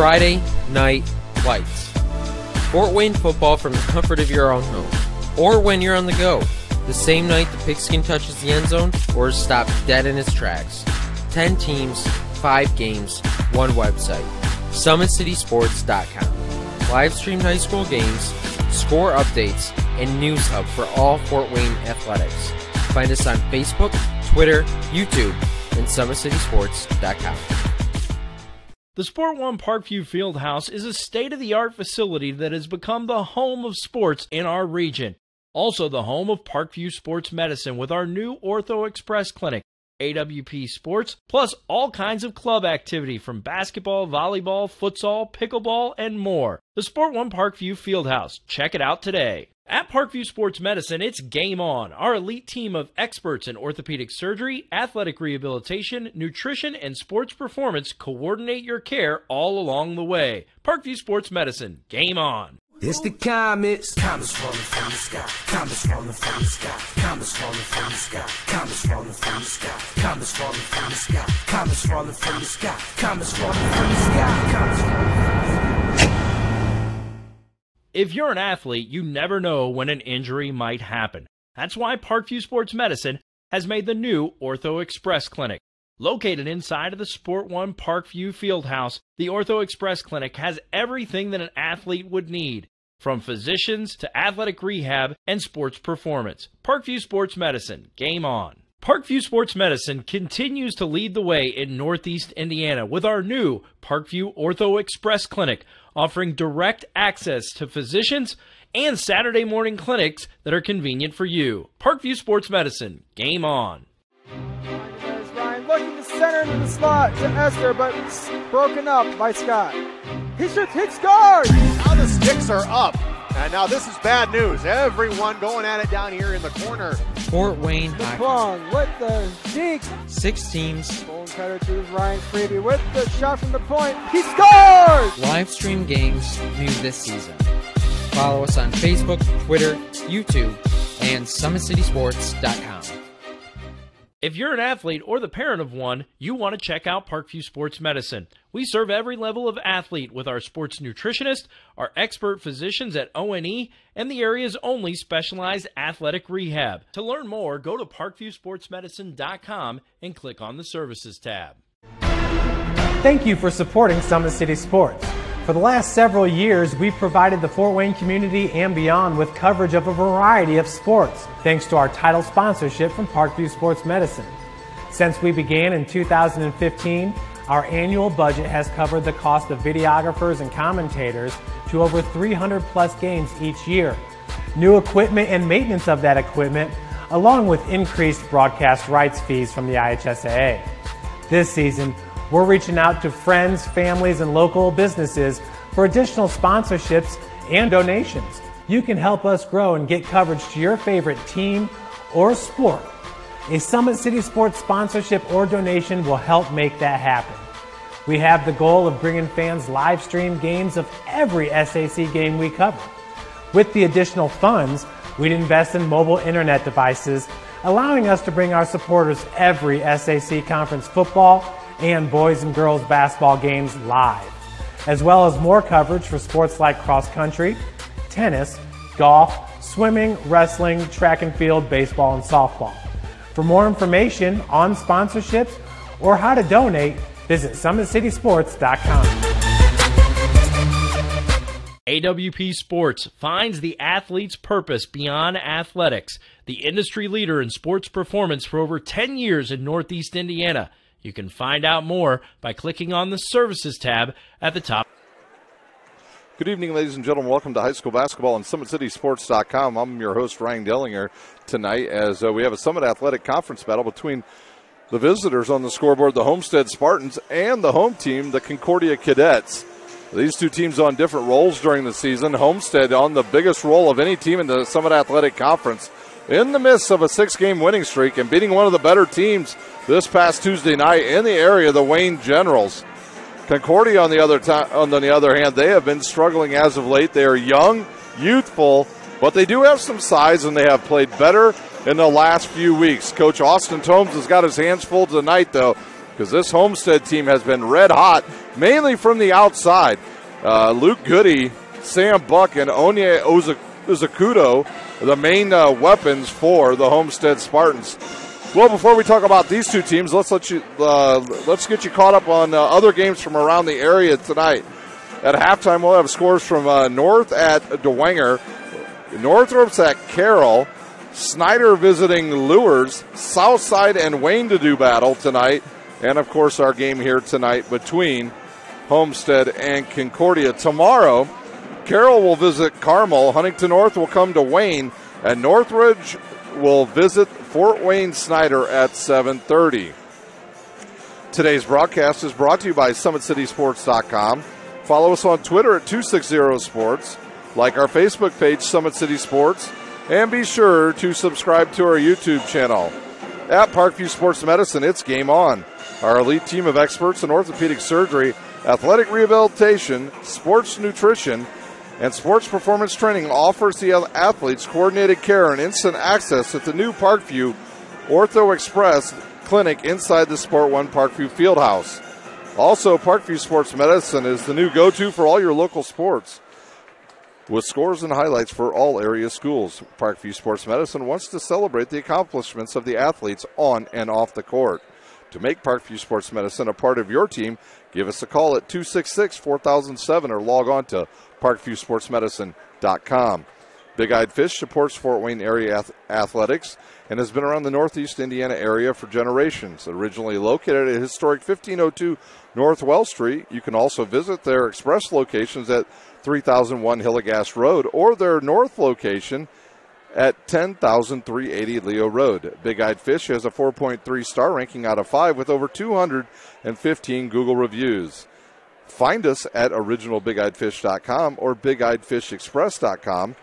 Friday Night Lights. Fort Wayne football from the comfort of your own home, or when you're on the go. The same night the pigskin touches the end zone, or is stopped dead in its tracks. 10 teams, 5 games, 1 website. SummitCitySports.com. Live streamed high school games, score updates, and news hub for all Fort Wayne athletics. Find us on Facebook, Twitter, YouTube, and SummitCitySports.com. The Sport One Parkview Fieldhouse is a state-of-the-art facility that has become the home of sports in our region. Also the home of Parkview Sports Medicine with our new Ortho Express Clinic, AWP Sports, plus all kinds of club activity from basketball, volleyball, futsal, pickleball, and more. The Sport One Parkview Fieldhouse. Check it out today. At Parkview Sports Medicine, it's game on. Our elite team of experts in orthopedic surgery, athletic rehabilitation, nutrition, and sports performance coordinate your care all along the way. Parkview Sports Medicine, game on. It's the comets. Comets falling from the sky. Comets falling from the sky. Comets falling from the sky. Comets falling from the sky. Comets falling from the sky. Comets falling from the sky. Comets falling from the sky. Comets falling from the sky. If you're an athlete, you never know when an injury might happen. That's why Parkview Sports Medicine has made the new Ortho Express Clinic. Located inside of the Sport One Parkview Fieldhouse, the Ortho Express Clinic has everything that an athlete would need, from physicians to athletic rehab and sports performance. Parkview Sports Medicine, game on. Parkview Sports Medicine continues to lead the way in Northeast Indiana with our new Parkview Ortho Express Clinic, offering direct access to physicians and Saturday morning clinics that are convenient for you. Parkview Sports Medicine, game on. There's Ryan looking to center into the slot to Esther, but it's broken up by Scott. He shoots, hits, scores! Now the sticks are up. And now this is bad news. Everyone going at it down here in the corner. Fort Wayne DePlong with the deke. 6 teams. Bone cutter to Ryan Freeby with the shot from the point. He scores! Live stream games new this season. Follow us on Facebook, Twitter, YouTube, and SummitCitySports.com. If you're an athlete or the parent of one, you want to check out Parkview Sports Medicine. We serve every level of athlete with our sports nutritionist, our expert physicians at ONE, and the area's only specialized athletic rehab. To learn more, go to parkviewsportsmedicine.com and click on the Services tab. Thank you for supporting Summit City Sports. For the last several years, we've provided the Fort Wayne community and beyond with coverage of a variety of sports, thanks to our title sponsorship from Parkview Sports Medicine. Since we began in 2015, our annual budget has covered the cost of videographers and commentators to over 300 plus games each year. New equipment and maintenance of that equipment, along with increased broadcast rights fees from the IHSAA. This season, we're reaching out to friends, families, and local businesses for additional sponsorships and donations. You can help us grow and get coverage to your favorite team or sport. A Summit City Sports sponsorship or donation will help make that happen. We have the goal of bringing fans live stream games of every SAC game we cover. With the additional funds, we'd invest in mobile internet devices, allowing us to bring our supporters every SAC conference football and boys and girls basketball games live, as well as more coverage for sports like cross country, tennis, golf, swimming, wrestling, track and field, baseball, and softball. For more information on sponsorships or how to donate, visit SummitCitySports.com. AWP Sports finds the athlete's purpose beyond athletics, the industry leader in sports performance for over 10 years in Northeast Indiana. You can find out more by clicking on the Services tab at the top. Good evening, ladies and gentlemen. Welcome to high school basketball on SummitCitySports.com. I'm your host, Ryan Dellinger, tonight as we have a Summit Athletic Conference battle between the visitors on the scoreboard, the Homestead Spartans, and the home team, the Concordia Cadets. These two teams on different roles during the season. Homestead on the biggest role of any team in the Summit Athletic Conference, in the midst of a 6-game winning streak and beating one of the better teams this past Tuesday night in the area, the Wayne Generals. Concordia, on the other hand, they have been struggling as of late. They are young, youthful, but they do have some size, and they have played better in the last few weeks. Coach Austin Tomes has got his hands full tonight, though, because this Homestead team has been red hot mainly from the outside. Luke Goody, Sam Buck, and Onye Uzakudo, the main weapons for the Homestead Spartans. Well, before we talk about these two teams, let's get you caught up on other games from around the area tonight. At halftime, we'll have scores from North at Dwenger, Northrop's at Carroll, Snyder visiting Lures, Southside and Wayne to do battle tonight, and of course our game here tonight between Homestead and Concordia. Tomorrow, Carroll will visit Carmel, Huntington North will come to Wayne, and Northridge will visit Fort Wayne Snyder at 7:30. Today's broadcast is brought to you by SummitCitySports.com. Follow us on Twitter at 260sports, like our Facebook page, Summit City Sports, and be sure to subscribe to our YouTube channel. At Parkview Sports Medicine, it's game on. Our elite team of experts in orthopedic surgery, athletic rehabilitation, sports nutrition, and sports performance training offers the athletes coordinated care and instant access at the new Parkview Ortho Express Clinic inside the Sport One Parkview Fieldhouse. Also, Parkview Sports Medicine is the new go-to for all your local sports, with scores and highlights for all area schools. Parkview Sports Medicine wants to celebrate the accomplishments of the athletes on and off the court. To make Parkview Sports Medicine a part of your team, give us a call at 266-4007 or log on to parkviewsportsmedicine.com. Big Eyed Fish supports Fort Wayne area athletics and has been around the Northeast Indiana area for generations. Originally located at historic 1502 North Well Street, you can also visit their express locations at 3001 Hillegas Road or their north location at 10,380 Leo Road. Big Eyed Fish has a 4.3 star ranking out of 5 with over 215 Google reviews. Find us at originalbigeyedfish.com or bigeyedfishexpress.com.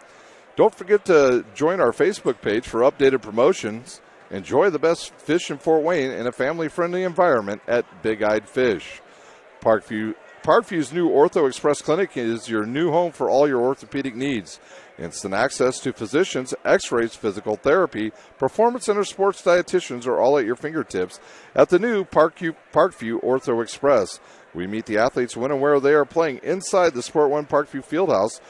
Don't forget to join our Facebook page for updated promotions. Enjoy the best fish in Fort Wayne in a family-friendly environment at Big Eyed Fish. Parkview's new Ortho Express Clinic is your new home for all your orthopedic needs. Instant access to physicians, x-rays, physical therapy, performance center sports dietitians are all at your fingertips at the new Parkview Ortho Express. We meet the athletes when and where they are playing inside the Sport One Parkview Fieldhouse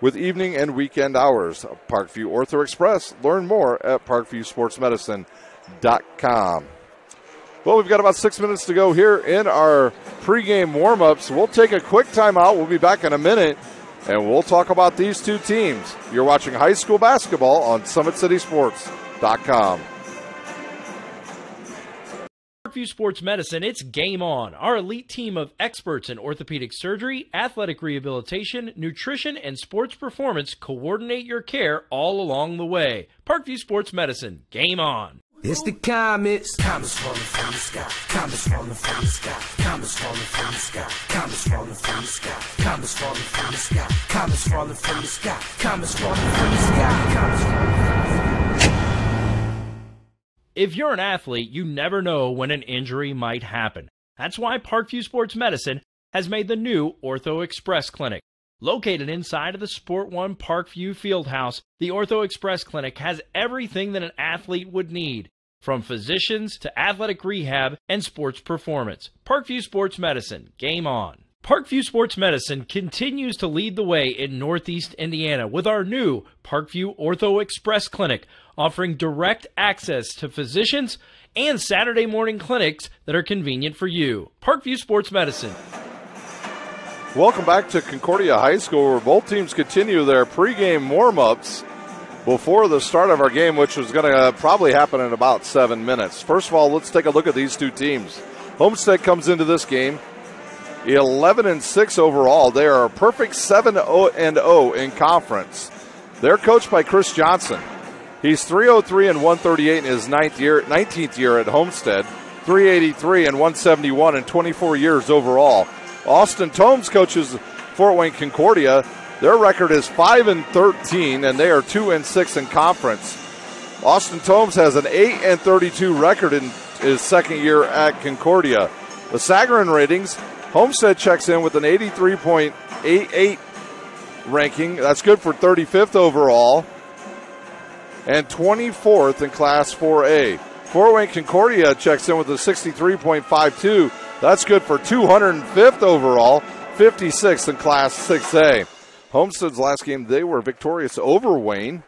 with evening and weekend hours. Parkview Ortho Express. Learn more at parkviewsportsmedicine.com. Well, we've got about 6 minutes to go here in our pregame warm-ups. We'll take a quick timeout. We'll be back in a minute, and we'll talk about these two teams. You're watching high school basketball on SummitCitySports.com. Parkview Sports Medicine, it's game on. Our elite team of experts in orthopedic surgery, athletic rehabilitation, nutrition, and sports performance coordinate your care all along the way. Parkview Sports Medicine, game on. It's the comets. Comets falling from the sky. Comets falling from the sky. Comets falling from the sky. Comets falling from the sky. Comets falling from the sky. Comets falling from the sky. Comets falling from the sky. Comets falling from the sky. If you're an athlete, you never know when an injury might happen. That's why Parkview Sports Medicine has made the new Ortho Express Clinic. Located inside of the Sport One Parkview Fieldhouse, the Ortho Express Clinic has everything that an athlete would need, from physicians to athletic rehab and sports performance. Parkview Sports Medicine, game on. Parkview Sports Medicine continues to lead the way in Northeast Indiana with our new Parkview Ortho Express Clinic, offering direct access to physicians and Saturday morning clinics that are convenient for you. Parkview Sports Medicine. Welcome back to Concordia High School, where both teams continue their pregame warm-ups before the start of our game, which is going to probably happen in about 7 minutes. First of all, let's take a look at these two teams. Homestead comes into this game 11-6 overall. They are a perfect 7-0 in conference. They're coached by Chris Johnson. He's 303 and 138 in his 19th year at Homestead, 383 and 171 in 24 years overall. Austin Tomes coaches Fort Wayne Concordia. Their record is 5-13, and they are 2-6 in conference. Austin Tomes has an 8-32 record in his second year at Concordia. The Sagarin ratings, Homestead checks in with an 83.88 ranking. That's good for 35th overall and 24th in Class 4A. Fort Wayne Concordia checks in with a 63.52 That's good for 205th overall, 56th in Class 6A. Homestead's last game, they were victorious over Wayne,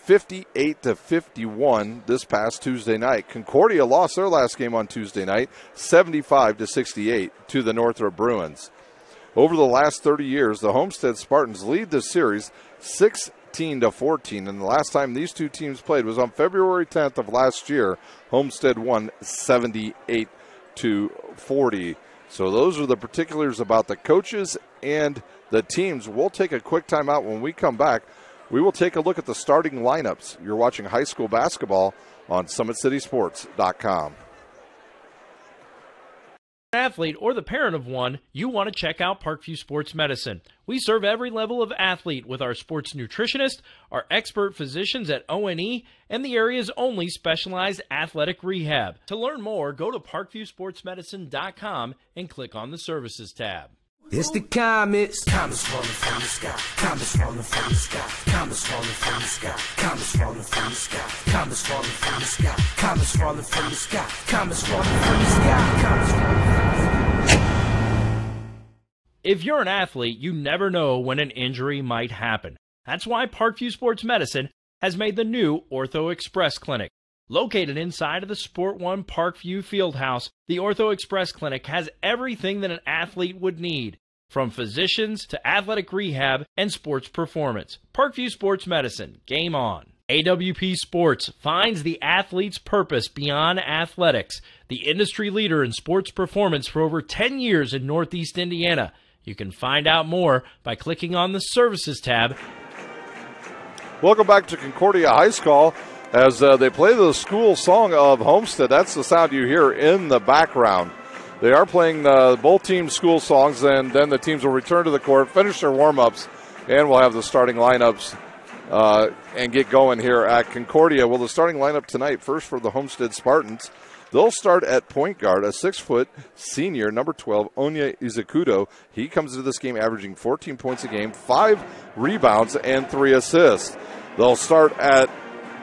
58-51 this past Tuesday night. Concordia lost their last game on Tuesday night, 75-68 to the Northrop Bruins. Over the last 30 years, the Homestead Spartans lead this series 16-14, and the last time these two teams played was on February 10th of last year. Homestead won 78-40. So those are the particulars about the coaches and the teams. We'll take a quick timeout. When we come back, we will take a look at the starting lineups. You're watching high school basketball on SummitCitySports.com. Athlete or the parent of one, you want to check out Parkview Sports Medicine. We serve every level of athlete with our sports nutritionist, our expert physicians at O&E, and the area's only specialized athletic rehab. To learn more, go to parkviewsportsmedicine.com and click on the Services tab. It's the comets. Comets falling from the sky. Comets falling from the sky. Comets falling from the sky. Comets falling from the sky. Comets falling from the sky. Comets falling from the sky. Comets falling from the sky. Comets falling from the sky. If you're an athlete, you never know when an injury might happen. That's why Parkview Sports Medicine has made the new Ortho Express Clinic. Located inside of the Sport One Parkview Fieldhouse, the Ortho Express Clinic has everything that an athlete would need, from physicians to athletic rehab and sports performance. Parkview Sports Medicine, game on. AWP Sports finds the athlete's purpose beyond athletics, the industry leader in sports performance for over 10 years in Northeast Indiana. You can find out more by clicking on the Services tab. Welcome back to Concordia High School as they play the school song of Homestead. That's the sound you hear in the background. They are playing both teams' school songs, and then the teams will return to the court, finish their warm-ups, and we'll have the starting lineups and get going here at Concordia. Well, the starting lineup tonight, first for the Homestead Spartans. They'll start at point guard, a 6-foot senior, number 12, Onya Izakudo. He comes into this game averaging 14 points a game, 5 rebounds, and 3 assists. They'll start at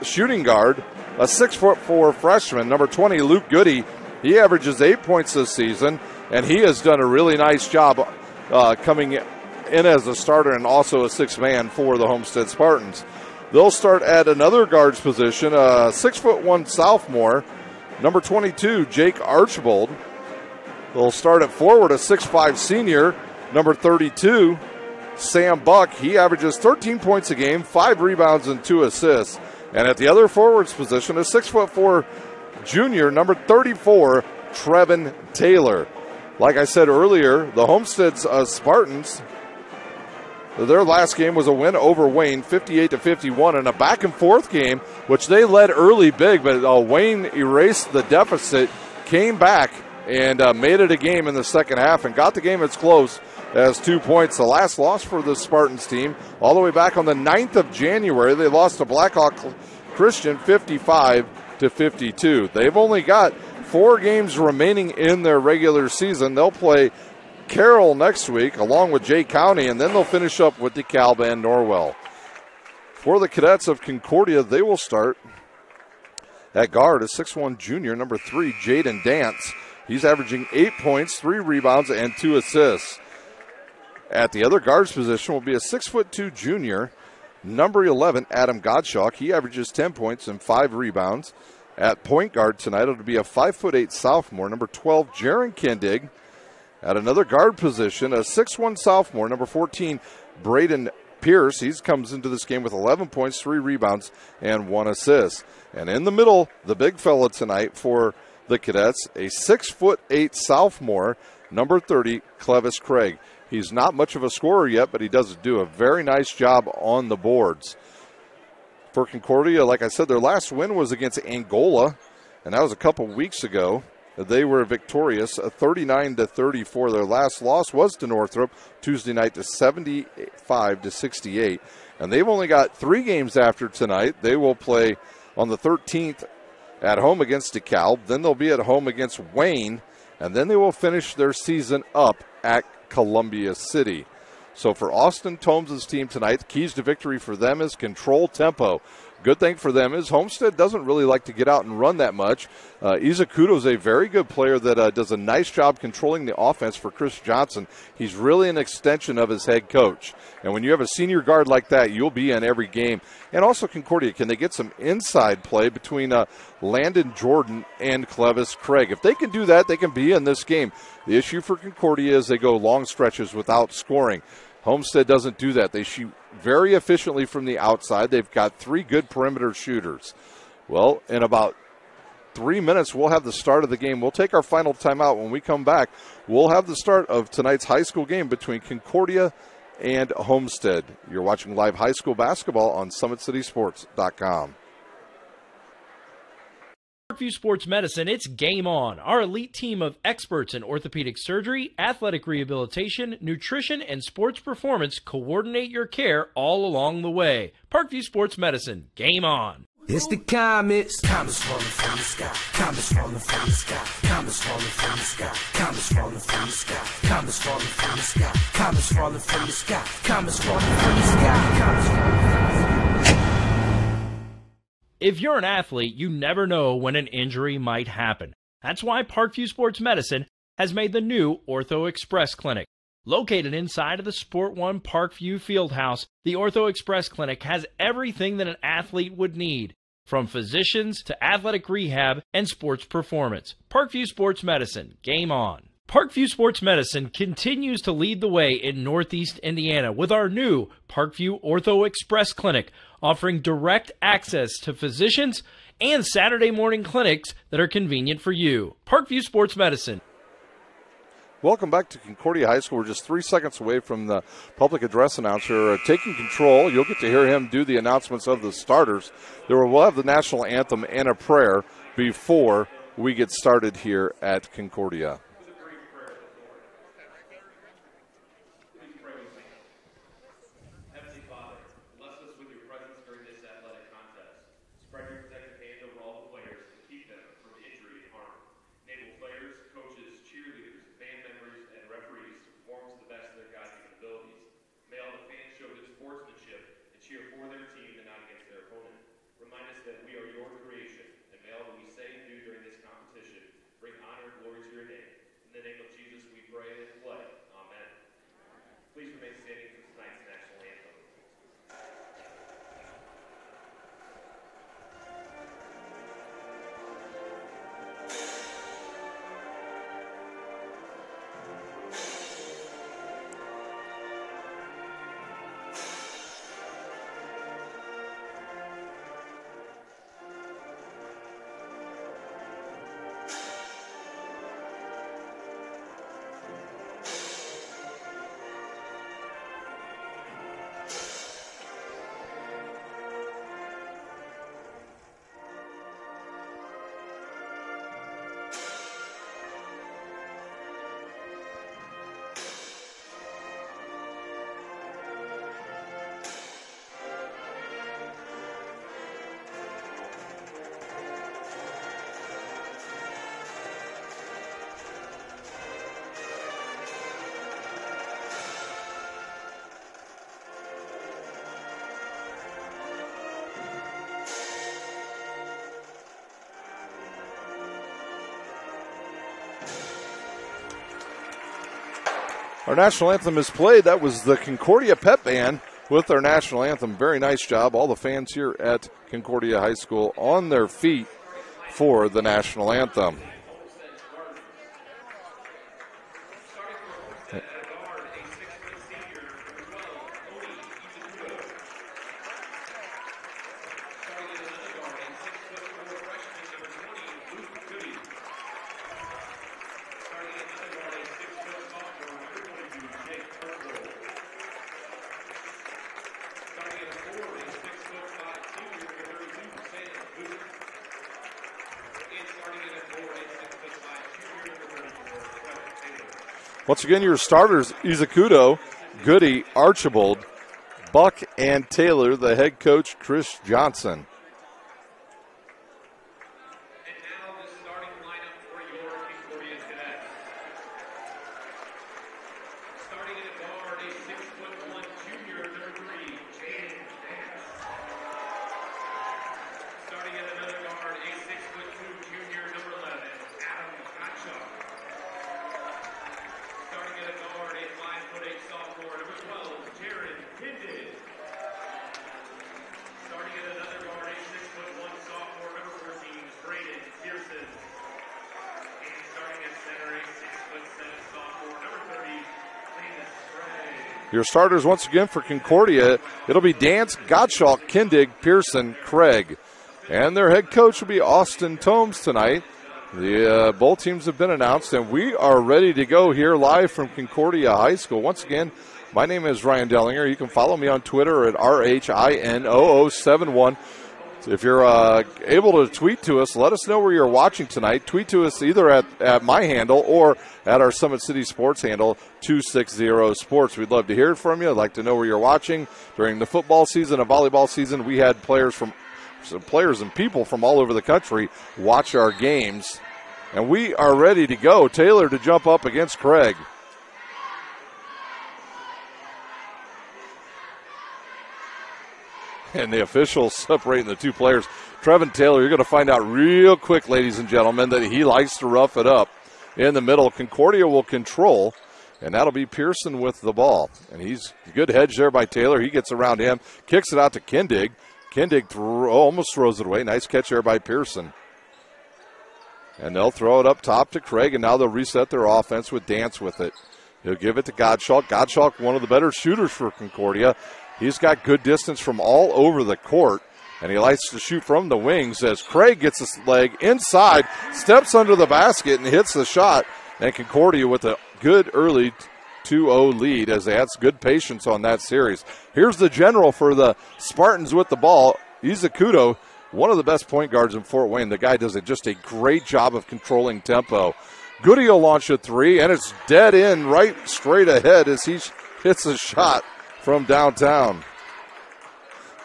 shooting guard, a 6'4" freshman, number 20, Luke Goody. He averages 8 points this season, and he has done a really nice job coming in as a starter and also a sixth man for the Homestead Spartans. They'll start at another guard's position, a 6'1" sophomore, number 22, Jake Archbold. They'll start at forward, a 6'5" senior, number 32, Sam Buck. He averages 13 points a game, 5 rebounds, and 2 assists. And at the other forwards position, a 6'4" junior, number 34, Trevin Taylor. Like I said earlier, the Homestead's Spartans, their last game was a win over Wayne, 58-51, in a back-and-forth game, which they led early big, but Wayne erased the deficit, came back, and made it a game in the second half and got the game as close as 2 points. The last loss for the Spartans team, all the way back on the 9th of January, they lost to Blackhawk Christian 55-52. They've only got 4 games remaining in their regular season. They'll play Carroll next week along with Jay County, and then they'll finish up with DeKalb and Norwell. For the Cadets of Concordia, they will start at guard, a 6'1" junior, number 3, Jaden Dance. He's averaging 8 points, 3 rebounds, and 2 assists. At the other guard's position will be a 6'2" junior, number 11, Adam Gottschalk. He averages 10 points and 5 rebounds. At point guard tonight, it'll be a 5'8" sophomore, number 12, Jaron Kindig. At another guard position, a 6'1" sophomore, number 14, Braden Pierce. He comes into this game with 11 points, 3 rebounds, and 1 assist. And in the middle, the big fella tonight for the Cadets, a 6'8" sophomore, number 30, Clevis Craig. He's not much of a scorer yet, but he does do a very nice job on the boards. For Concordia, like I said, their last win was against Angola, and that was a couple weeks ago. They were victorious, 39-34. Their last loss was to Northrop Tuesday night, to 75-68. And they've only got 3 games after tonight. They will play on the 13th at home against DeKalb. Then they'll be at home against Wayne, and then they will finish their season up at Columbia City. So for Austin Tomes' team tonight, the keys to victory for them is control tempo. good thing for them is Homestead doesn't really like to get out and run that much. Izakudo is a very good player that does a nice job controlling the offense for Chris Johnson. He's really an extension of his head coach. And when you have a senior guard like that, you'll be in every game. And also Concordia, can they get some inside play between Landon Jordan and Clevis Craig? If they can do that, they can be in this game. The issue for Concordia is they go long stretches without scoring. Homestead doesn't do that. They shoot very efficiently from the outside. They've got 3 good perimeter shooters. Well, in about 3 minutes, we'll have the start of the game. We'll take our final timeout. When we come back, we'll have the start of tonight's high school game between Concordia and Homestead. You're watching live high school basketball on SummitCitySports.com. Parkview Sports Medicine, it's game on. Our elite team of experts in orthopedic surgery, athletic rehabilitation, nutrition, and sports performance coordinate your care all along the way. Parkview Sports Medicine, game on. It's the comets. Comets falling from the sky. Comets falling from the sky. Comets falling from the sky. Comets falling from the sky. Comets falling from the sky. Comets falling from the sky. Comets falling from the sky. Comets falling from the sky. If you're an athlete, you never know when an injury might happen. That's why Parkview Sports Medicine has made the new Ortho Express Clinic. Located inside of the Sport One Parkview Fieldhouse, the Ortho Express Clinic has everything that an athlete would need, from physicians to athletic rehab and sports performance. Parkview Sports Medicine, game on. Parkview Sports Medicine continues to lead the way in Northeast Indiana with our new Parkview Ortho Express Clinic, offering direct access to physicians and Saturday morning clinics that are convenient for you. Parkview Sports Medicine. Welcome back to Concordia High School. We're just 3 seconds away from the public address announcer taking control. You'll get to hear him do the announcements of the starters. We'll have the national anthem and a prayer before we get started here at Concordia. Our national anthem is played. That was the Concordia Pep Band with their national anthem. Very nice job. All the fans here at Concordia High School on their feet for the national anthem. Once again, your starters, Izakudo, Goody, Archibald, Buck, and Taylor. The head coach, Chris Johnson. And now the starting lineup for your Concordia Cadets. Starting at guard, a 6'1" junior, number 3, Jaden Nance. Your starters once again for Concordia, it'll be Dance, Gottschalk, Kindig, Pearson, Craig. And their head coach will be Austin Tomes tonight. The both teams have been announced, and we are ready to go here live from Concordia High School. Once again, my name is Ryan Dellinger. You can follow me on Twitter at RHIN0071. If you're able to tweet to us, let us know where you're watching tonight. Tweet to us either at my handle or at our Summit City Sports handle, 260 Sports. We'd love to hear from you. I'd like to know where you're watching. During the football season and volleyball season, we had players and people from all over the country watch our games. And we are ready to go. Taylor to jump up against Craig. And the officials separating the two players. Trevin Taylor, you're going to find out real quick, ladies and gentlemen, that he likes to rough it up in the middle. Concordia will control, and that'll be Pearson with the ball. And he's a good hedge there by Taylor. He gets around him, kicks it out to Kindig. Kindig almost throws it away. Nice catch there by Pearson. And they'll throw it up top to Craig, and now they'll reset their offense with Dance with it. He'll give it to Gottschalk. Gottschalk, one of the better shooters for Concordia. He's got good distance from all over the court, and he likes to shoot from the wings as Craig gets his leg inside, steps under the basket, and hits the shot. And Concordia with a good early 2-0 lead as they had good patience on that series. Here's the general for the Spartans with the ball. Izakudo, one of the best point guards in Fort Wayne. The guy does just a great job of controlling tempo. Goody will launch a three, and it's dead in right straight ahead as he hits a shot from downtown.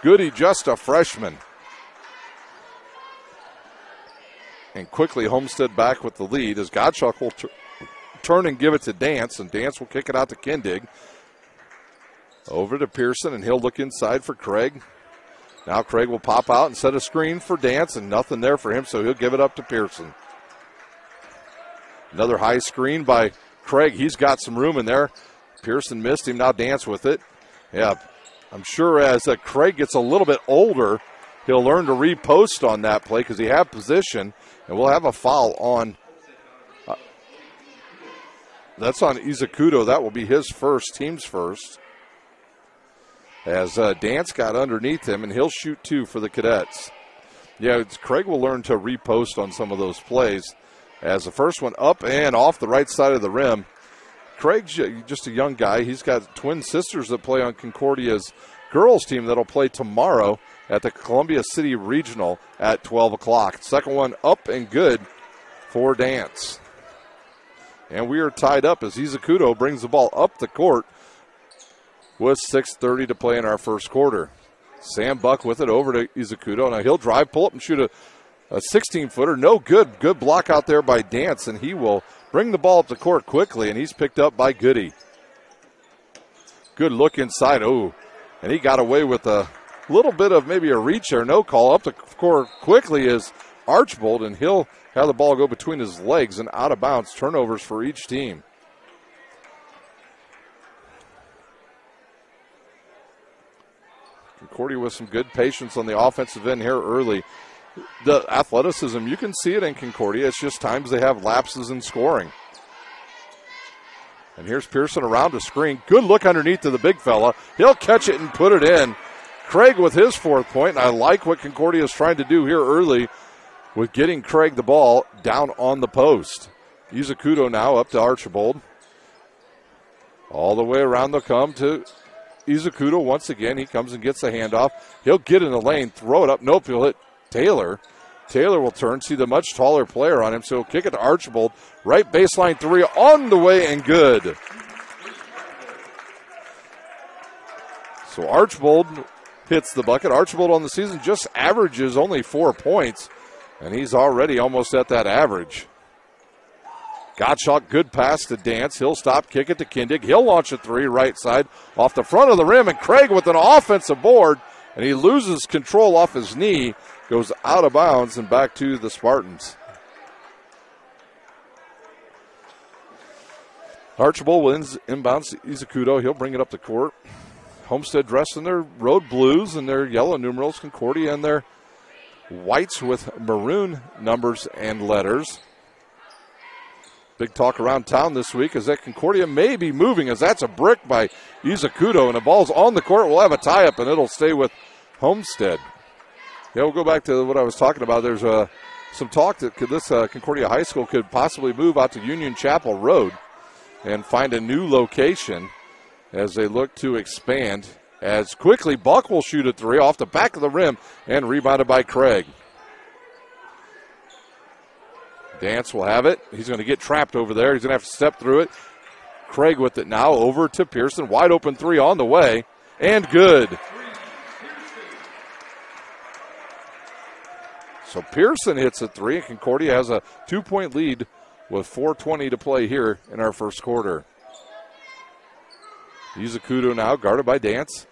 Goody, just a freshman. And quickly Homestead back with the lead as Gottschalk will turn and give it to Dance, and Dance will kick it out to Kindig. Over to Pearson, and he'll look inside for Craig. Now Craig will pop out and set a screen for Dance, and nothing there for him, so he'll give it up to Pearson. Another high screen by Craig. He's got some room in there. Pearson missed him. Now Dance with it. Yeah, I'm sure as Craig gets a little bit older, he'll learn to repost on that play because he had position, and we'll have a foul on. That's on Izakudo. That will be his first, team's first. As Dance got underneath him, and he'll shoot two for the Cadets. Yeah, Craig will learn to repost on some of those plays. As the first one up and off the right side of the rim. Craig's just a young guy. He's got twin sisters that play on Concordia's girls team that'll play tomorrow at the Columbia City Regional at 12 o'clock. Second one up and good for Dance. And we are tied up as Izakudo brings the ball up the court with 6:30 to play in our first quarter. Sam Buck with it over to Izakudo. Now he'll drive, pull up, and shoot a 16-footer. No good. Good block out there by Dance, and he will bring the ball up the court quickly, and he's picked up by Goody. Good look inside. Oh, and he got away with a little bit of maybe a reach or no call. Up the court quickly is Archbold, and he'll have the ball go between his legs and out of bounds. Turnovers for each team. Concordia with some good patience on the offensive end here early. The athleticism, you can see it in Concordia. It's just times they have lapses in scoring. And here's Pearson around the screen. Good look underneath to the big fella. He'll catch it and put it in. Craig with his fourth point, and I like what Concordia is trying to do here early with getting Craig the ball down on the post. Izakudo now up to Archibald. All the way around they'll come to Izakudo once again. He comes and gets the handoff. He'll get in the lane, throw it up. Nope, he'll hit Taylor. Taylor will turn, see the much taller player on him, so he'll kick it to Archibald. Right baseline three on the way and good. So Archibald hits the bucket. Archibald on the season just averages only 4 points, and he's already almost at that average. Gottschalk, good pass to Dance. He'll stop, kick it to Kindig. He'll launch a three right side off the front of the rim, and Craig with an offensive board, and he loses control off his knee. Goes out of bounds and back to the Spartans. Archibald wins inbounds to Izakudo. He'll bring it up the court. Homestead dressed in their road blues and their yellow numerals. Concordia in their whites with maroon numbers and letters. Big talk around town this week is that Concordia may be moving, as that's a brick by Izakudo, and the ball's on the court. We'll have a tie-up, and it'll stay with Homestead. Yeah, we'll go back to what I was talking about. There's some talk that this Concordia High School could possibly move out to Union Chapel Road and find a new location as they look to expand. As quickly, Buck will shoot a three off the back of the rim and rebounded by Craig. Dance will have it. He's going to get trapped over there. He's going to have to step through it. Craig with it now over to Pearson. Wide open three on the way. And good. So Pearson hits a three, and Concordia has a 2-point lead with 4:20 to play here in our first quarter. Izakudo now guarded by Dance.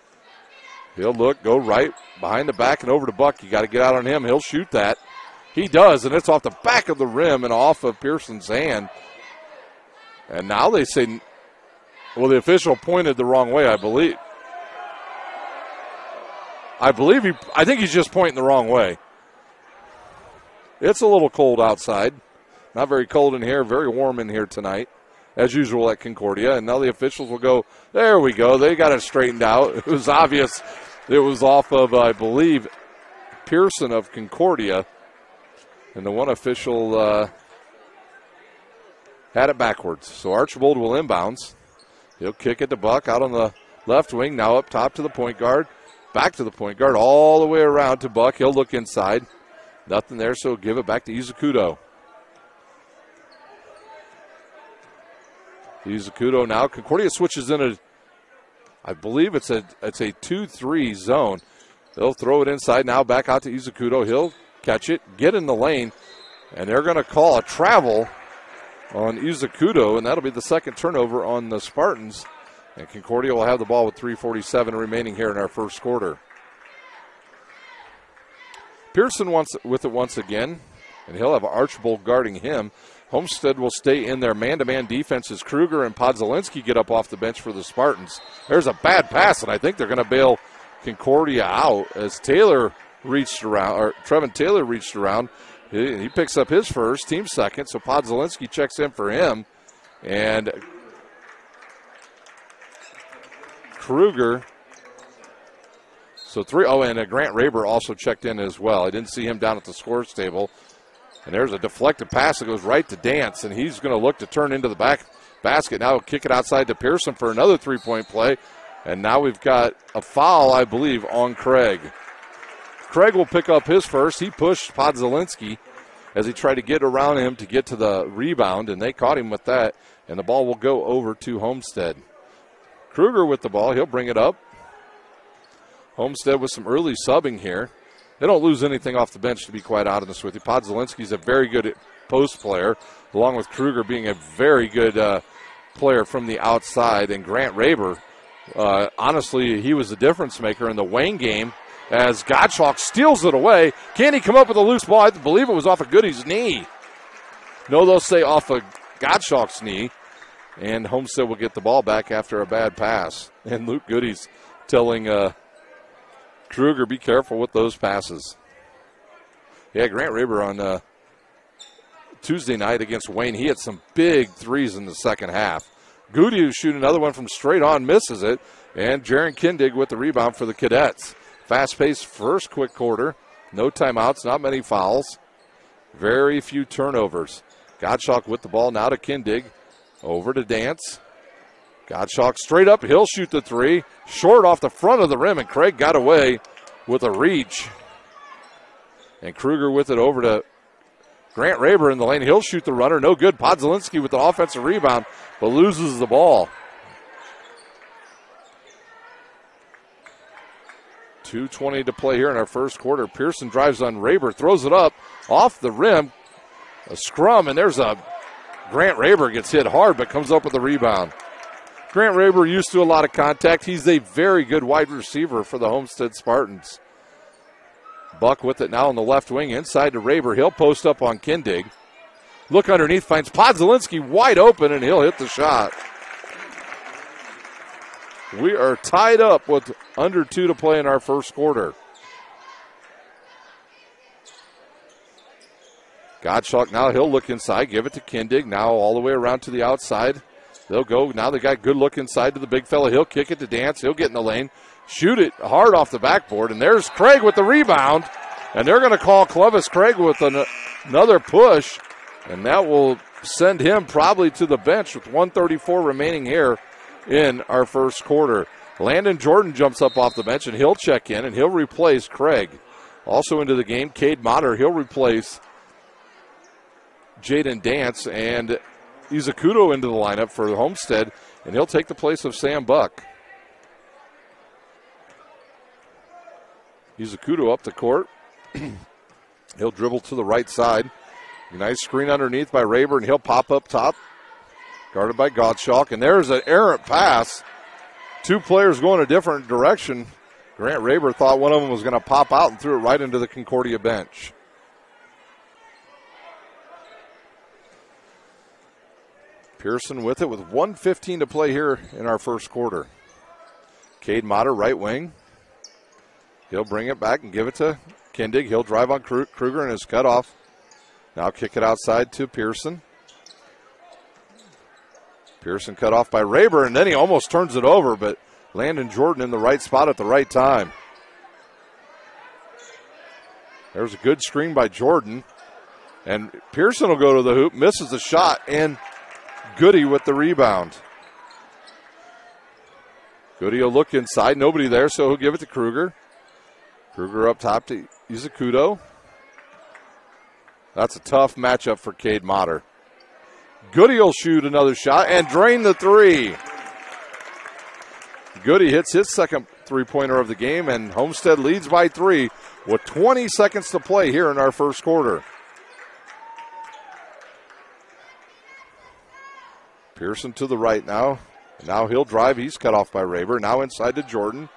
He'll look, go right, behind the back and over to Buck. You got to get out on him. He'll shoot that. He does, and it's off the back of the rim and off of Pearson's hand. And now they say, well, the official pointed the wrong way, I believe. I think he's just pointing the wrong way. It's a little cold outside. Not very cold in here, very warm in here tonight, as usual at Concordia. And now the officials will go, there we go. They got it straightened out. It was obvious it was off of, I believe, Pearson of Concordia. And the one official had it backwards. So Archibald will inbounds. He'll kick it to Buck out on the left wing. Now up top to the point guard. Back to the point guard all the way around to Buck. He'll look inside. Nothing there, so give it back to Izakudo. Izakudo now. Concordia switches in I believe it's a 2-3 zone. They'll throw it inside now, back out to Izakudo. He'll catch it, get in the lane, and they're going to call a travel on Izakudo, and that'll be the second turnover on the Spartans. And Concordia will have the ball with 3:47 remaining here in our first quarter. Pearson with it once again, and he'll have Archibald guarding him. Homestead will stay in their man-to-man defense as Kruger and Podzolinski get up off the bench for the Spartans. There's a bad pass, and I think they're going to bail Concordia out as Trevin Taylor reached around. He picks up his first, team second, so Podzolinski checks in for him. And Kruger. So and Grant Raber also checked in as well. I didn't see him down at the scores table. And there's a deflected pass that goes right to Dance, and he's going to look to turn into the back basket. Now he'll kick it outside to Pearson for another three-point play. And now we've got a foul, I believe, on Craig. Craig will pick up his first. He pushed Podzolinski as he tried to get around him to get to the rebound, and they caught him with that. And the ball will go over to Homestead. Kruger with the ball. He'll bring it up. Homestead with some early subbing here. They don't lose anything off the bench, to be quite honest with you. Podzolinski's a very good post player, along with Kruger being a very good player from the outside. And Grant Raber, honestly, he was the difference maker in the Wayne game as Gottschalk steals it away. Can he come up with a loose ball? I believe it was off of Goody's knee. No, they'll say off of Gottschalk's knee. And Homestead will get the ball back after a bad pass. And Luke Goody's telling Kruger, be careful with those passes. Yeah, Grant Raber on Tuesday night against Wayne, he had some big threes in the second half. Goody will shoot another one from straight on, misses it. And Jaron Kindig with the rebound for the Cadets. Fast-paced first quick quarter. No timeouts, not many fouls. Very few turnovers. Gottschalk with the ball now to Kindig. Over to Dance. Gottschalk straight up. He'll shoot the three. Short off the front of the rim, and Craig got away with a reach. And Kruger with it over to Grant Raber in the lane. He'll shoot the runner. No good. Podzolinski with the offensive rebound, but loses the ball. 2:20 to play here in our first quarter. Pearson drives on Raber, throws it up off the rim. A scrum, and there's a Grant Raber gets hit hard, but comes up with a rebound. Grant Raber used to a lot of contact. He's a very good wide receiver for the Homestead Spartans. Buck with it now on the left wing, inside to Raber. He'll post up on Kindig. Look underneath, finds Podzolinski wide open, and he'll hit the shot. We are tied up with under 2 to play in our first quarter. Gottschalk now, he'll look inside, give it to Kindig. Now all the way around to the outside. They'll go. Now they got good look inside to the big fella. He'll kick it to Dance. He'll get in the lane, shoot it hard off the backboard. And there's Craig with the rebound. And they're going to call Clevis Craig with another push. And that will send him probably to the bench with 1:34 remaining here in our first quarter. Landon Jordan jumps up off the bench, and he'll check in, and he'll replace Craig. Also into the game, Cade Motter. He'll replace Jaden Dance, and Izakudo into the lineup for Homestead, and he'll take the place of Sam Buck. Izakudo up the court. He'll dribble to the right side. Nice screen underneath by Rayburn. He'll pop up top. Guarded by Gottschalk. And there's an errant pass. Two players going a different direction. Grant Rayburn thought one of them was going to pop out and threw it right into the Concordia bench. Pearson with it with 1:15 to play here in our first quarter. Cade Motter, right wing. He'll bring it back and give it to Kindig. He'll drive on Kruger and is cut off. Now kick it outside to Pearson. Pearson cut off by Rayburn, and then he almost turns it over, but Landon Jordan in the right spot at the right time. There's a good screen by Jordan, and Pearson will go to the hoop, misses the shot, and Goody with the rebound. Goody will look inside, nobody there, so he'll give it to Kruger. Kruger up top to Izakudo. That's a tough matchup for Cade Motter. Goody will shoot another shot and drain the three. Goody hits his second three-pointer of the game, and Homestead leads by 3 with 20 seconds to play here in our first quarter. Pearson to the right now. Now he'll drive. He's cut off by Rayburn. Now inside to Jordan.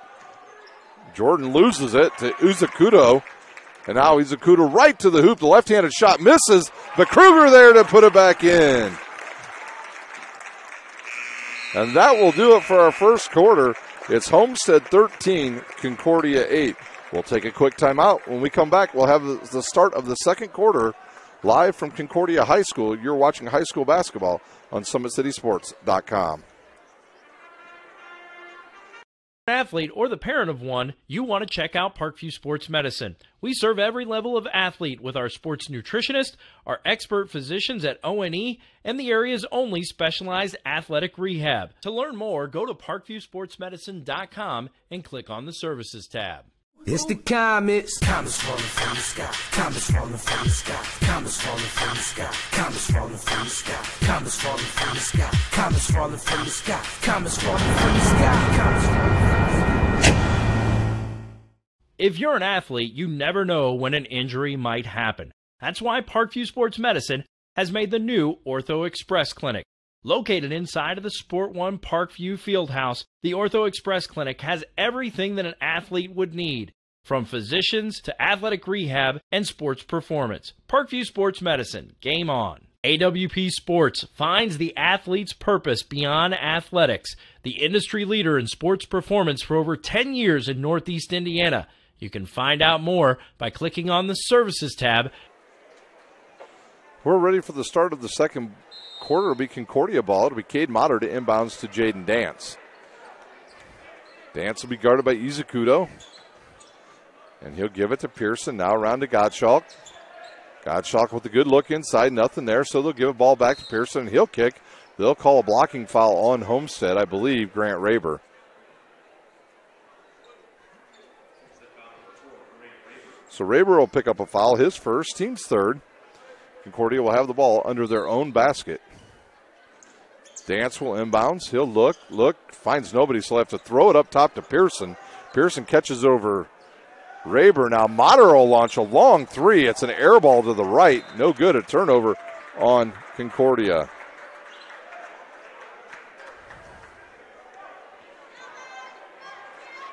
Jordan loses it to Izakudo. And now Izakudo right to the hoop. The left-handed shot misses, but Kruger there to put it back in. And that will do it for our first quarter. It's Homestead 13, Concordia 8. We'll take a quick timeout. When we come back, we'll have the start of the second quarter live from Concordia High School. You're watching high school basketball on SummitCitySports.com. Athlete or the parent of one, you want to check out Parkview Sports Medicine. We serve every level of athlete with our sports nutritionist, our expert physicians at O&E, and the area's only specialized athletic rehab. To learn more, go to parkviewsportsmedicine.com and click on the Services tab. It's the comets. Comets falling from the sky. Comets falling from the sky. Comets falling from the sky. Comets falling from the sky. Comets falling from the sky. Comets falling from the sky. Comets falling from the sky. Comets falling from the sky. If you're an athlete, you never know when an injury might happen. That's why Parkview Sports Medicine has made the new Ortho Express Clinic. Located inside of the Sport One Parkview Fieldhouse, the Ortho Express Clinic has everything that an athlete would need, from physicians to athletic rehab and sports performance. Parkview Sports Medicine, game on. AWP Sports finds the athlete's purpose beyond athletics, the industry leader in sports performance for over 10 years in Northeast Indiana. You can find out more by clicking on the Services tab. We're ready for the start of the second quarter. It'll be Concordia ball. It'll be Cade Motter to inbounds to Jaden Dance. Dance will be guarded by Izakudo. And he'll give it to Pearson. Now around to Gottschalk. Gottschalk with a good look inside. Nothing there, so they'll give a ball back to Pearson. He'll kick. They'll call a blocking foul on Homestead, I believe, Grant Rayburn. So Rayburn will pick up a foul, his first, team's third. Concordia will have the ball under their own basket. Dance will inbounds. He'll look, finds nobody, so he'll have to throw it up top to Pearson. Pearson catches over Rayburn. Now Motter will launch a long three. It's an air ball to the right. No good. A turnover on Concordia.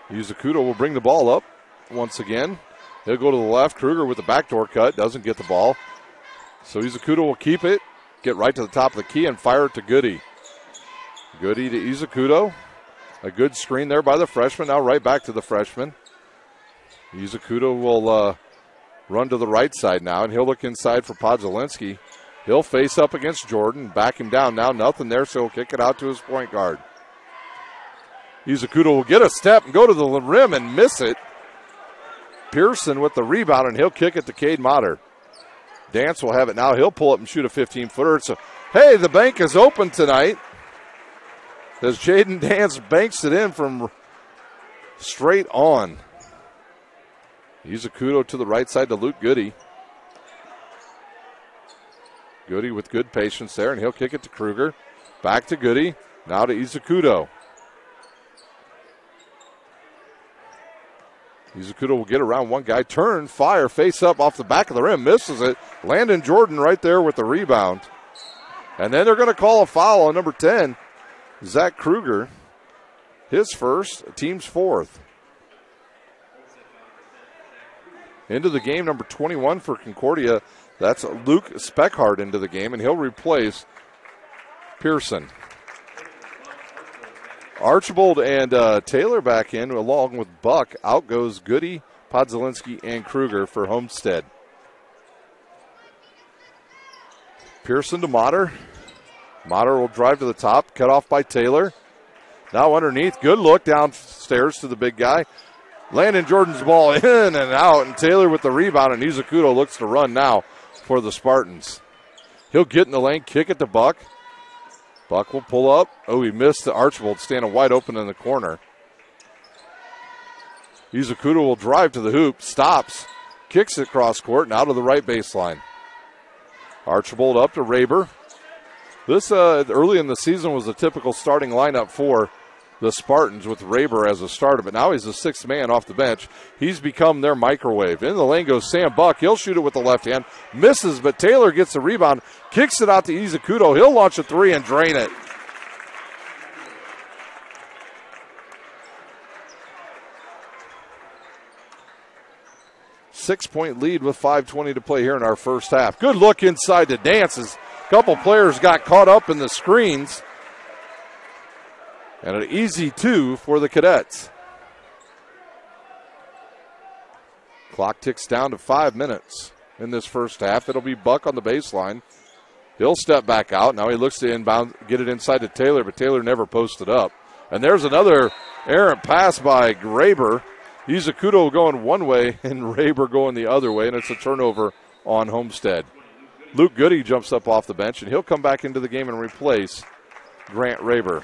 Izakudo will bring the ball up once again. He'll go to the left. Kruger with the backdoor cut. Doesn't get the ball. So Izakudo will keep it, get right to the top of the key, and fire it to Goody. Goody to Izakudo. A good screen there by the freshman. Now right back to the freshman. Izakudo will run to the right side now, and he'll look inside for Podzalinski. He'll face up against Jordan, back him down now. Nothing there, so he'll kick it out to his point guard. Izukudo will get a step and go to the rim and miss it. Pearson with the rebound, and he'll kick it to Cade Motter. Dance will have it now. He'll pull up and shoot a 15-footer. So, hey, the bank is open tonight as Jaden Dance banks it in from straight on. Izukudo to the right side to Luke Goody. Goody with good patience there, and he'll kick it to Kruger. Back to Goody. Now to Izukudo. Izukudo will get around one guy. Turn, fire, face up off the back of the rim. Misses it. Landon Jordan right there with the rebound. And then they're going to call a foul on number 10, Zach Kruger. His first, team's fourth. Into the game, number 21 for Concordia. That's Luke Speckhard into the game, and he'll replace Pearson. Archibald and Taylor back in, along with Buck. Out goes Goody, Podzalinski, and Kruger for Homestead. Pearson to Motter. Motter will drive to the top, cut off by Taylor. Now underneath, good look downstairs to the big guy. Landon Jordan's ball in and out, and Taylor with the rebound, and Izukudo looks to run now for the Spartans. He'll get in the lane, kick it to Buck. Buck will pull up. Oh, he missed the Archibald standing wide open in the corner. Izukudo will drive to the hoop, stops, kicks it cross court, and out to the right baseline. Archibald up to Raber. This early in the season was a typical starting lineup for the Spartans with Raber as a starter, but now he's the sixth man off the bench. He's become their microwave. In the lane goes Sam Buck. He'll shoot it with the left hand. Misses, but Taylor gets the rebound, kicks it out to Izukudo. He'll launch a three and drain it. Six-point lead with 5:20 to play here in our first half. Good look inside to Dances. A couple players got caught up in the screens. And an easy two for the Cadets. Clock ticks down to 5 minutes in this first half. It'll be Buck on the baseline. He'll step back out. Now he looks to inbound, get it inside to Taylor, but Taylor never posted up. And there's another errant pass by Raber. Izukudo going one way and Raber going the other way, and it's a turnover on Homestead. Luke Goody jumps up off the bench, and he'll come back into the game and replace Grant Raber.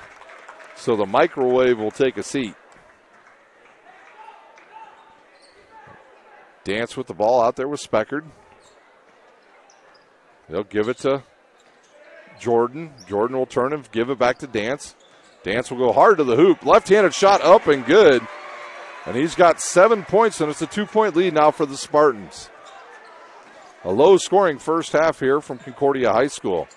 So the microwave will take a seat. Dance with the ball out there with Speckard. They'll give it to Jordan. Jordan will turn and give it back to Dance. Dance will go hard to the hoop. Left-handed shot up and good. And he's got 7 points, and it's a 2-point lead now for the Spartans. A low-scoring first half here from Concordia High School.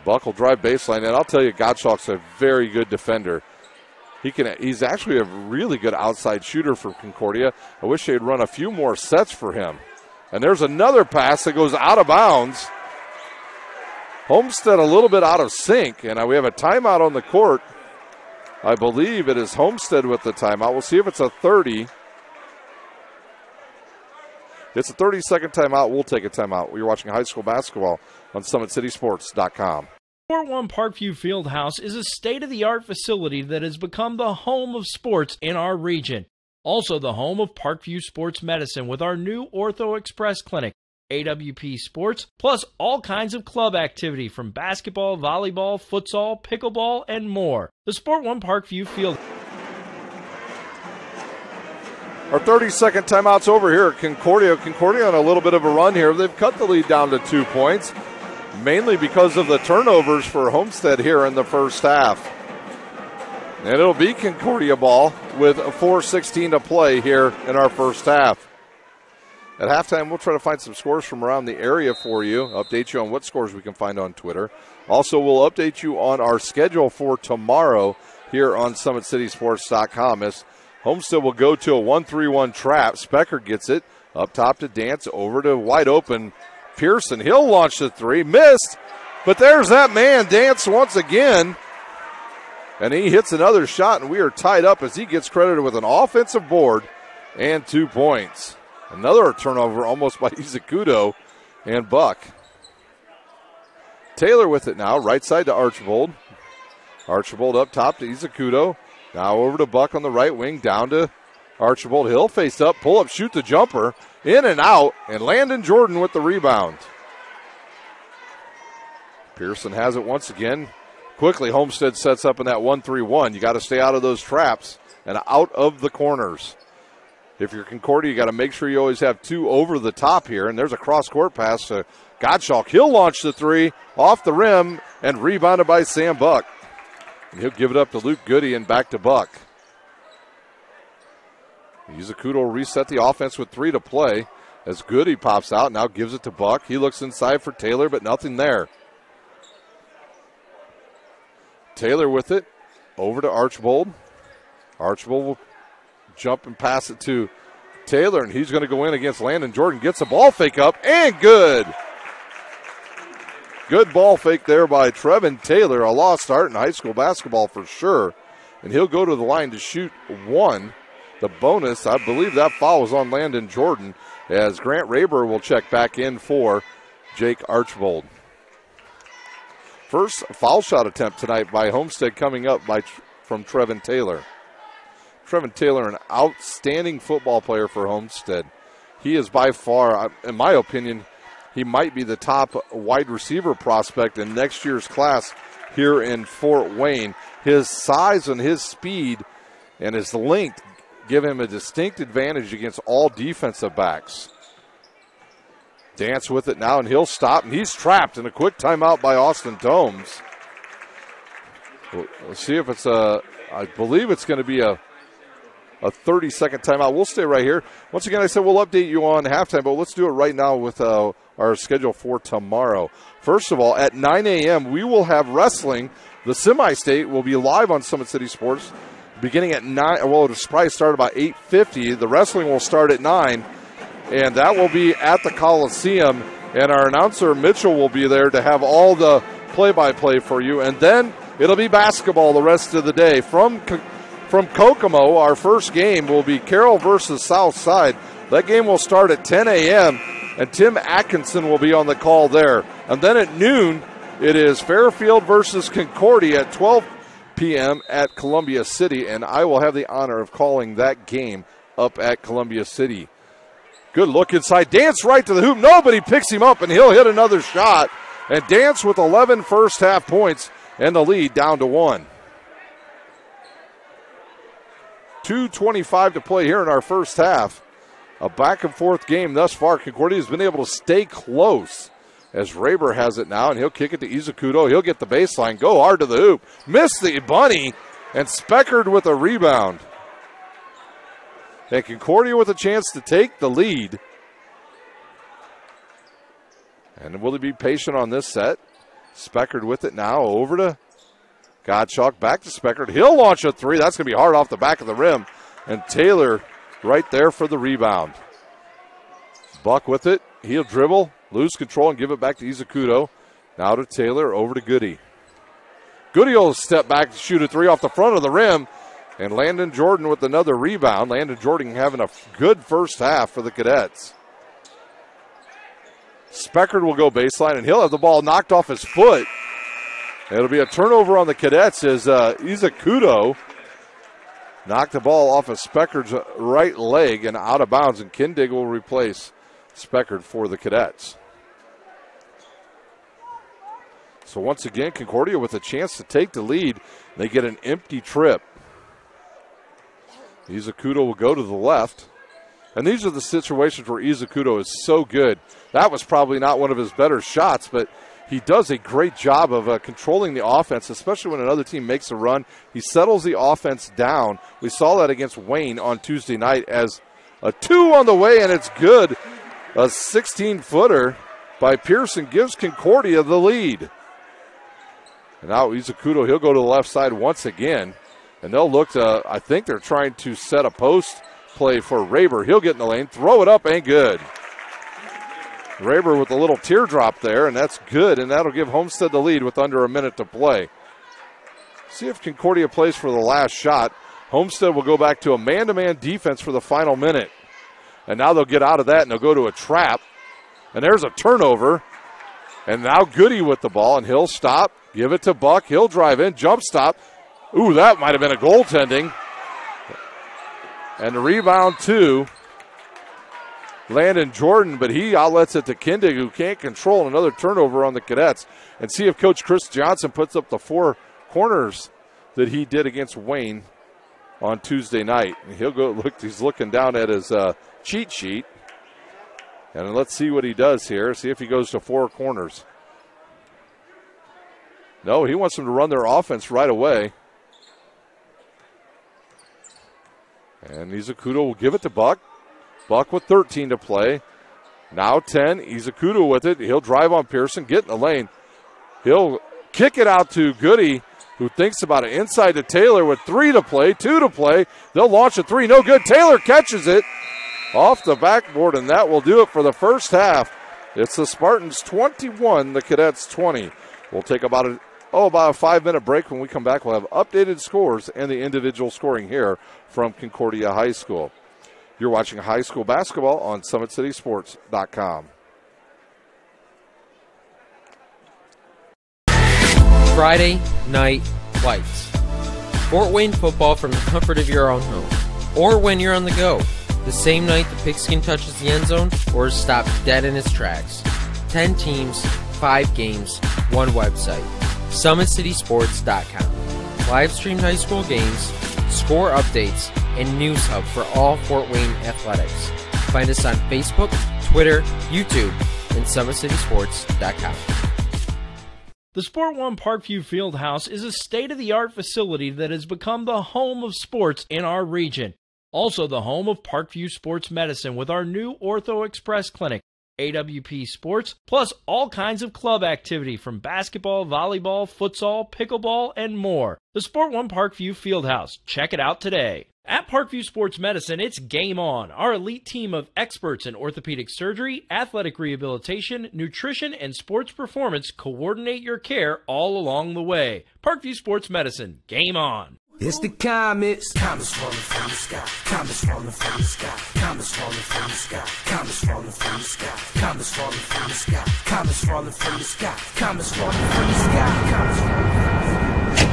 Buck will drive baseline, and I'll tell you, Gottschalk's a very good defender. He's actually a really good outside shooter for Concordia. I wish they'd run a few more sets for him. And there's another pass that goes out of bounds. Homestead a little bit out of sync, and we have a timeout on the court. I believe it is Homestead with the timeout. We'll see if it's a 30. It's a 30-second timeout. We'll take a timeout. You're watching high school basketball on SummitCitySports.com. Sport One Parkview Fieldhouse is a state-of-the-art facility that has become the home of sports in our region. Also the home of Parkview Sports Medicine with our new Ortho Express Clinic, AWP Sports, plus all kinds of club activity from basketball, volleyball, futsal, pickleball, and more. The Sport One Parkview Field. Our 30-second timeout's over here at Concordia. Concordia on a little bit of a run here. They've cut the lead down to 2 points, mainly because of the turnovers for Homestead here in the first half. And it'll be Concordia ball with 4:16 to play here in our first half. At halftime, we'll try to find some scores from around the area for you, update you on what scores we can find on Twitter. Also, we'll update you on our schedule for tomorrow here on SummitCitySports.com as Homestead will go to a 1-3-1 trap. Specker gets it up top to Dance, over to wide open Pearson. He'll launch the three. Missed, but there's that man, Dance, once again. And he hits another shot, and we are tied up as he gets credited with an offensive board and 2 points. Another turnover almost by Izakudo and Buck. Taylor with it now, right side to Archibald. Archibald up top to Izakudo. Now over to Buck on the right wing, down to Archibald. He'll face up, pull up, shoot the jumper, in and out, and Landon Jordan with the rebound. Pearson has it once again. Quickly, Homestead sets up in that 1-3-1. You got to stay out of those traps and out of the corners. If you're Concordia, you got to make sure you always have two over the top here. And there's a cross-court pass to Gottschalk. He'll launch the three off the rim and rebounded by Sam Buck. And he'll give it up to Luke Goody and back to Buck. Izakudo will reset the offense with 3 to play as Goody pops out, now gives it to Buck. He looks inside for Taylor, but nothing there. Taylor with it, over to Archibald. Archibald will jump and pass it to Taylor, and he's going to go in against Landon Jordan. Gets a ball fake up, and good. Good ball fake there by Trevin Taylor, a lost start in high school basketball for sure. And he'll go to the line to shoot 1. The bonus, I believe that foul was on Landon Jordan, as Grant Raber will check back in for Jake Archibald. First foul shot attempt tonight by Homestead coming up from Trevin Taylor. Trevin Taylor, an outstanding football player for Homestead. He is by far, in my opinion, he might be the top wide receiver prospect in next year's class here in Fort Wayne. His size and his speed and his length give him a distinct advantage against all defensive backs. Dance with it now, and he'll stop, and he's trapped in a quick timeout by Austin Domes. We'll see if it's I believe it's going to be a 30-second timeout. We'll stay right here. Once again, I said we'll update you on halftime, but let's do it right now with our schedule for tomorrow. First of all, at 9 a.m., we will have wrestling. The semi-state will be live on Summit City Sports beginning at 9. Well, it'll probably start about 8:50. The wrestling will start at 9, and that will be at the Coliseum. And our announcer, Mitchell, will be there to have all the play-by-play for you. And then it'll be basketball the rest of the day. From Kokomo, our first game will be Carroll versus Southside. That game will start at 10 a.m., and Tim Atkinson will be on the call there. And then at noon, it is Fairfield versus Concordia at 12 p.m. at Columbia City, and I will have the honor of calling that game up at Columbia City. Good look inside. Dance right to the hoop. Nobody picks him up, and he'll hit another shot. And Dance with 11 first-half points and the lead down to 1. 2:25 to play here in our first half. A back-and-forth game thus far. Concordia has been able to stay close as Raber has it now, and he'll kick it to Izakudo. He'll get the baseline, go hard to the hoop, miss the bunny, and Speckard with a rebound. And Concordia with a chance to take the lead. And will he be patient on this set? Speckard with it now, over to Gottschalk, back to Speckard. He'll launch a three. That's going to be hard off the back of the rim. And Taylor right there for the rebound. Buck with it. He'll dribble, lose control, and give it back to Izakudo. Now to Taylor, over to Goody. Goody will step back to shoot a three off the front of the rim. And Landon Jordan with another rebound. Landon Jordan having a good first half for the Cadets. Speckard will go baseline, and he'll have the ball knocked off his foot. It'll be a turnover on the Cadets as Izakudo knocked the ball off of Speckard's right leg and out of bounds, and Kindig will replace Speckard for the Cadets. So once again, Concordia with a chance to take the lead. They get an empty trip. Izakudo will go to the left. And these are the situations where Izakudo is so good. That was probably not one of his better shots, but he does a great job of controlling the offense, especially when another team makes a run. He settles the offense down. We saw that against Wayne on Tuesday night as a two on the way, and it's good. A 16-footer by Pearson gives Concordia the lead. And now Izakudo, he'll go to the left side once again. And they'll look to, I think they're trying to set a post play for Raber. He'll get in the lane, throw it up, and good. Raber with a little teardrop there, and that's good, and that'll give Homestead the lead with under a minute to play. See if Concordia plays for the last shot. Homestead will go back to a man-to-man defense for the final minute. And now they'll get out of that and they'll go to a trap. And there's a turnover. And now Goody with the ball, and he'll stop, give it to Buck. He'll drive in, jump stop. Ooh, that might have been a goaltending. And the rebound to Landon Jordan, but he outlets it to Kindig, who can't control another turnover on the Cadets. And see if Coach Chris Johnson puts up the 4 corners that he did against Wayne on Tuesday night. And he'll go look. He's looking down at his cheat sheet. And let's see what he does here. See if he goes to 4 corners. No, he wants them to run their offense right away. And Izakudo will give it to Buck. Buck with 13 to play. Now 10. Izakudo with it. He'll drive on Pearson, get in the lane. He'll kick it out to Goody, who thinks about it. Inside to Taylor with 3 to play, 2 to play. They'll launch a 3. No good. Taylor catches it off the backboard, and that will do it for the first half. It's the Spartans 21, the Cadets 20. We'll take about a 5-minute break. When we come back, we'll have updated scores and the individual scoring here from Concordia High School. You're watching high school basketball on SummitCitySports.com. Friday Night Lights. Fort Wayne football from the comfort of your own home, or when you're on the go. The same night the pigskin touches the end zone or is stopped dead in its tracks. 10 teams, 5 games, 1 website. SummitCitySports.com. Live streamed high school games, score updates, and news hub for all Fort Wayne athletics. Find us on Facebook, Twitter, YouTube, and SummitCitySports.com. The Sport One Parkview Fieldhouse is a state-of-the-art facility that has become the home of sports in our region. Also the home of Parkview Sports Medicine with our new Ortho Express Clinic, AWP Sports, plus all kinds of club activity from basketball, volleyball, futsal, pickleball, and more. The Sport One Parkview Fieldhouse. Check it out today. At Parkview Sports Medicine, it's game on. Our elite team of experts in orthopedic surgery, athletic rehabilitation, nutrition, and sports performance coordinate your care all along the way. Parkview Sports Medicine. Game on. It's the comets. Comets falling from the sky. Comets falling from the sky. Comets falling from the sky. Comets falling from the sky. Comets falling from the sky. Comets falling from the sky. Comets falling from the sky. Comets falling from the sky.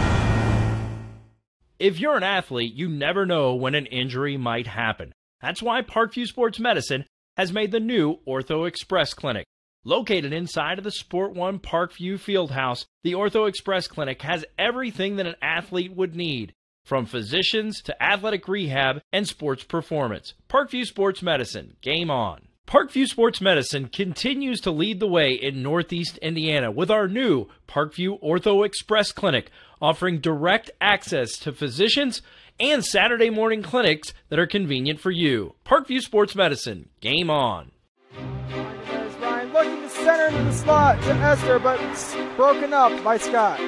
If you're an athlete, you never know when an injury might happen. That's why Parkview Sports Medicine has made the new Ortho Express Clinic. Located inside of the Sport One Parkview Fieldhouse, the Ortho Express Clinic has everything that an athlete would need, from physicians to athletic rehab and sports performance. Parkview Sports Medicine. Game on. Parkview Sports Medicine continues to lead the way in Northeast Indiana with our new Parkview Ortho Express Clinic, offering direct access to physicians and Saturday morning clinics that are convenient for you. Parkview Sports Medicine. Game on. There's Ryan looking to center into the slot to Esther, but it's broken up by Scott.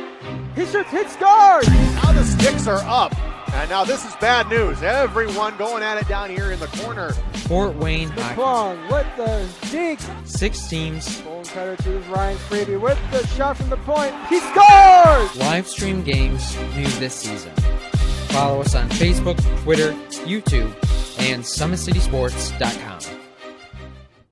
He shoots, hits, scores! Now the sticks are up. And now this is bad news. Everyone going at it down here in the corner. Fort Wayne Hockey. McClung with the dink. 6 teams. Bone cutter to Ryan Freeby with the shot from the point. He scores! Live stream games new this season. Follow us on Facebook, Twitter, YouTube, and SummitCitySports.com.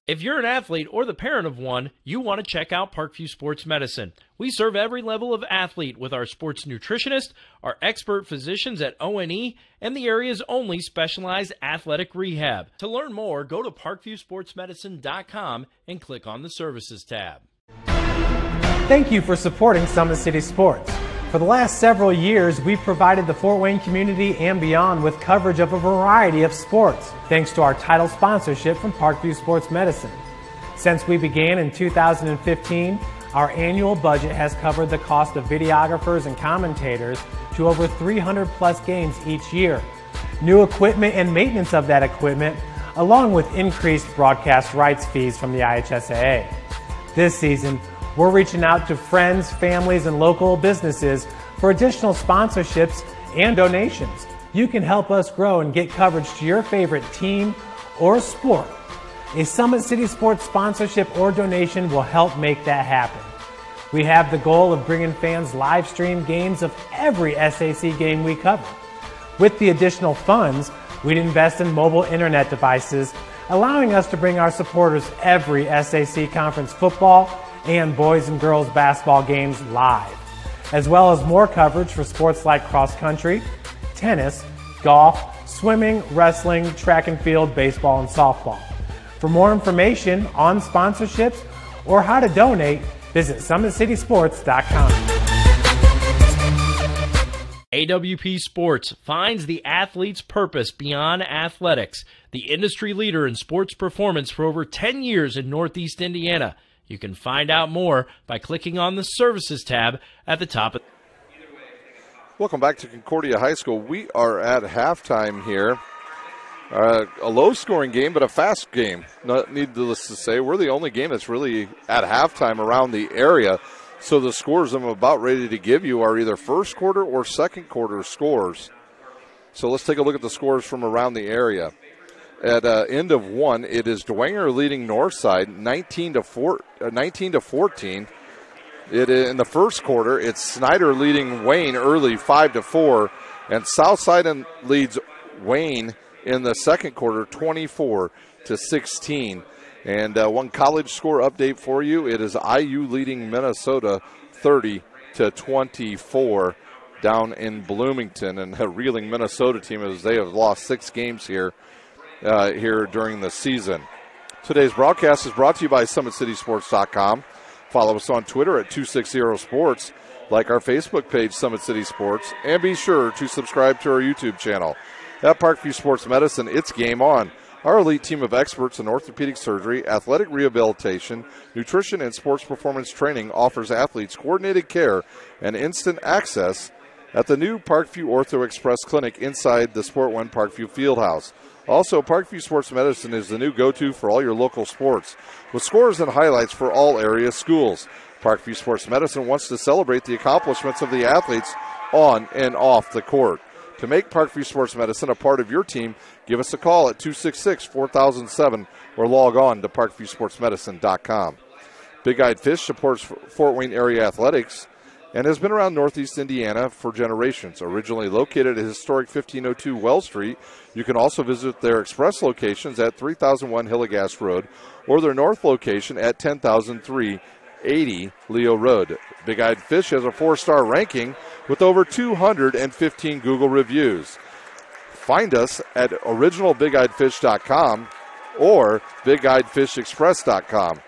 If you're an athlete or the parent of one, you want to check out Parkview Sports Medicine. We serve every level of athlete with our sports nutritionist, our expert physicians at O&E, and the area's only specialized athletic rehab. To learn more, go to parkviewsportsmedicine.com and click on the Services tab. Thank you for supporting Summit City Sports. For the last several years, we've provided the Fort Wayne community and beyond with coverage of a variety of sports, thanks to our title sponsorship from Parkview Sports Medicine. Since we began in 2015, our annual budget has covered the cost of videographers and commentators to over 300 plus games each year, new equipment and maintenance of that equipment, along with increased broadcast rights fees from the IHSAA. This season, we're reaching out to friends, families, and local businesses for additional sponsorships and donations. You can help us grow and get coverage to your favorite team or sport. A Summit City Sports sponsorship or donation will help make that happen. We have the goal of bringing fans live stream games of every SAC game we cover. With the additional funds, we'd invest in mobile internet devices, allowing us to bring our supporters every SAC conference football and boys and girls basketball games live, as well as more coverage for sports like cross country, tennis, golf, swimming, wrestling, track and field, baseball, and softball. For more information on sponsorships or how to donate, visit SummitCitySports.com. AWP Sports finds the athlete's purpose beyond athletics, the industry leader in sports performance for over 10 years in Northeast Indiana. You can find out more by clicking on the Services tab at the top of. Welcome back to Concordia High School. We are at halftime here. A low-scoring game, but a fast game. Not needless to say, we're the only game that's really at halftime around the area. So the scores I'm about ready to give you are either first quarter or second quarter scores. So let's take a look at the scores from around the area. At end of one, it is Dwenger leading Northside 19 to 14. In the first quarter, it's Snyder leading Wayne early 5-4, and Southside leads Wayne in the second quarter 24-16. And one college score update for you: it is IU leading Minnesota 30-24 down in Bloomington, and a reeling Minnesota team as they have lost 6 games here during the season. Today's broadcast is brought to you by SummitCitySports.com. Follow us on Twitter at 260sports, like our Facebook page, Summit City Sports, and be sure to subscribe to our YouTube channel. At Parkview Sports Medicine, it's game on. Our elite team of experts in orthopedic surgery, athletic rehabilitation, nutrition, and sports performance training offers athletes coordinated care and instant access at the new Parkview Ortho Express Clinic inside the Sport One Parkview Fieldhouse. Also, Parkview Sports Medicine is the new go-to for all your local sports, with scores and highlights for all area schools. Parkview Sports Medicine wants to celebrate the accomplishments of the athletes on and off the court. To make Parkview Sports Medicine a part of your team, give us a call at 266-4007 or log on to parkviewsportsmedicine.com. Big Eyed Fish supports Fort Wayne area athletics and has been around Northeast Indiana for generations. Originally located at historic 1502 Well Street, you can also visit their express locations at 3001 Hillegas Road or their north location at 10380 Leo Road. Big Eyed Fish has a 4-star ranking with over 215 Google reviews. Find us at originalbigeyedfish.com or bigeyedfishexpress.com.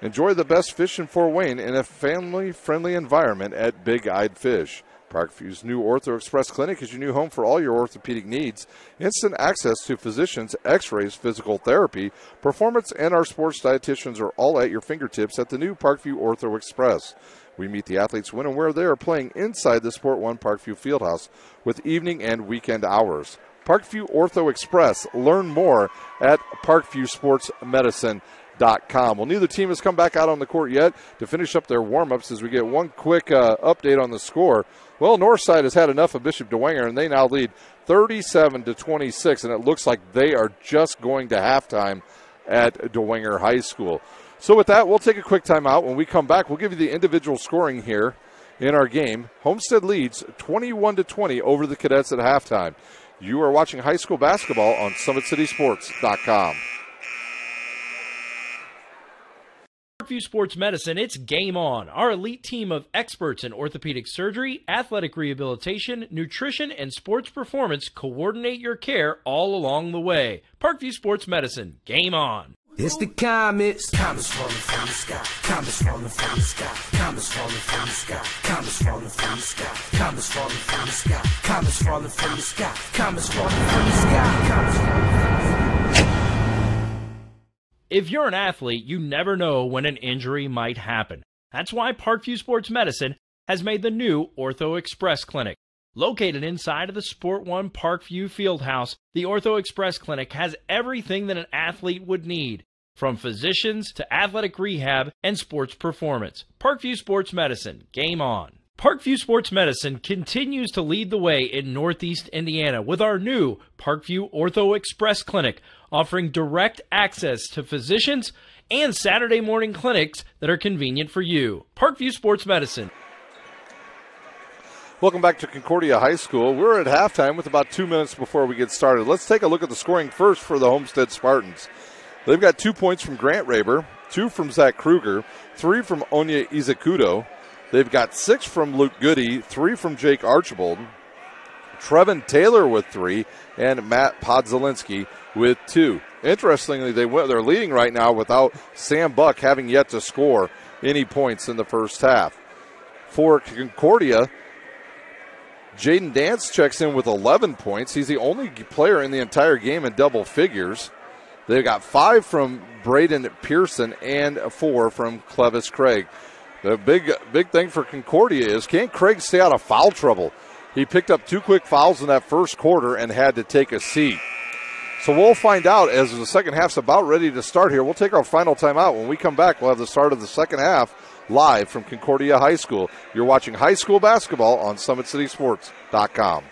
Enjoy the best fish in Fort Wayne in a family-friendly environment at Big Eyed Fish. Parkview's new Ortho Express Clinic is your new home for all your orthopedic needs. Instant access to physicians, x-rays, physical therapy, performance, and our sports dietitians are all at your fingertips at the new Parkview Ortho Express. We meet the athletes when and where they are playing inside the Sport One Parkview Fieldhouse with evening and weekend hours. Parkview Ortho Express. Learn more at parkviewsportsmedicine.com. Well, neither team has come back out on the court yet to finish up their warm-ups as we get one quick update on the score. Well, Northside has had enough of Bishop Dwenger, and they now lead 37-26, and it looks like they are just going to halftime at Dwenger High School. So with that, we'll take a quick timeout. When we come back, we'll give you the individual scoring here in our game. Homestead leads 21-20 over the Cadets at halftime. You are watching high school basketball on SummitCitySports.com. Parkview Sports Medicine, it's game on. Our elite team of experts in orthopedic surgery, athletic rehabilitation, nutrition, and sports performance coordinate your care all along the way. Parkview Sports Medicine, game on. It's the comets. Comets falling from the sky. Comets falling from the sky. Comets falling from the sky. Comets falling from the sky. Comets falling from the sky. Comets falling from the sky. Comets falling from the sky. Comets falling from the sky. If you're an athlete, you never know when an injury might happen. That's why Parkview Sports Medicine has made the new Ortho Express Clinic. Located inside of the Sport One Parkview Fieldhouse, the Ortho Express Clinic has everything that an athlete would need, from physicians to athletic rehab and sports performance. Parkview Sports Medicine, game on. Parkview Sports Medicine continues to lead the way in Northeast Indiana with our new Parkview Ortho Express Clinic, offering direct access to physicians and Saturday morning clinics that are convenient for you. Parkview Sports Medicine. Welcome back to Concordia High School. We're at halftime with about 2 minutes before we get started. Let's take a look at the scoring first for the Homestead Spartans. They've got 2 points from Grant Raber, 2 from Zach Kruger, 3 from Onya Izakudo. They've got 6 from Luke Goody, 3 from Jake Archibald, Trevin Taylor with 3, and Matt Podzalinski with 2. Interestingly, they're leading right now without Sam Buck having yet to score any points in the first half. For Concordia, Jaden Dance checks in with 11 points. He's the only player in the entire game in double figures. They've got 5 from Braden Pearson and 4 from Clevis Craig. The big thing for Concordia is, can Craig stay out of foul trouble? He picked up 2 quick fouls in that first quarter and had to take a seat. So we'll find out as the second half's about ready to start here. We'll take our final timeout. When we come back, we'll have the start of the second half live from Concordia High School. You're watching high school basketball on SummitCitySports.com.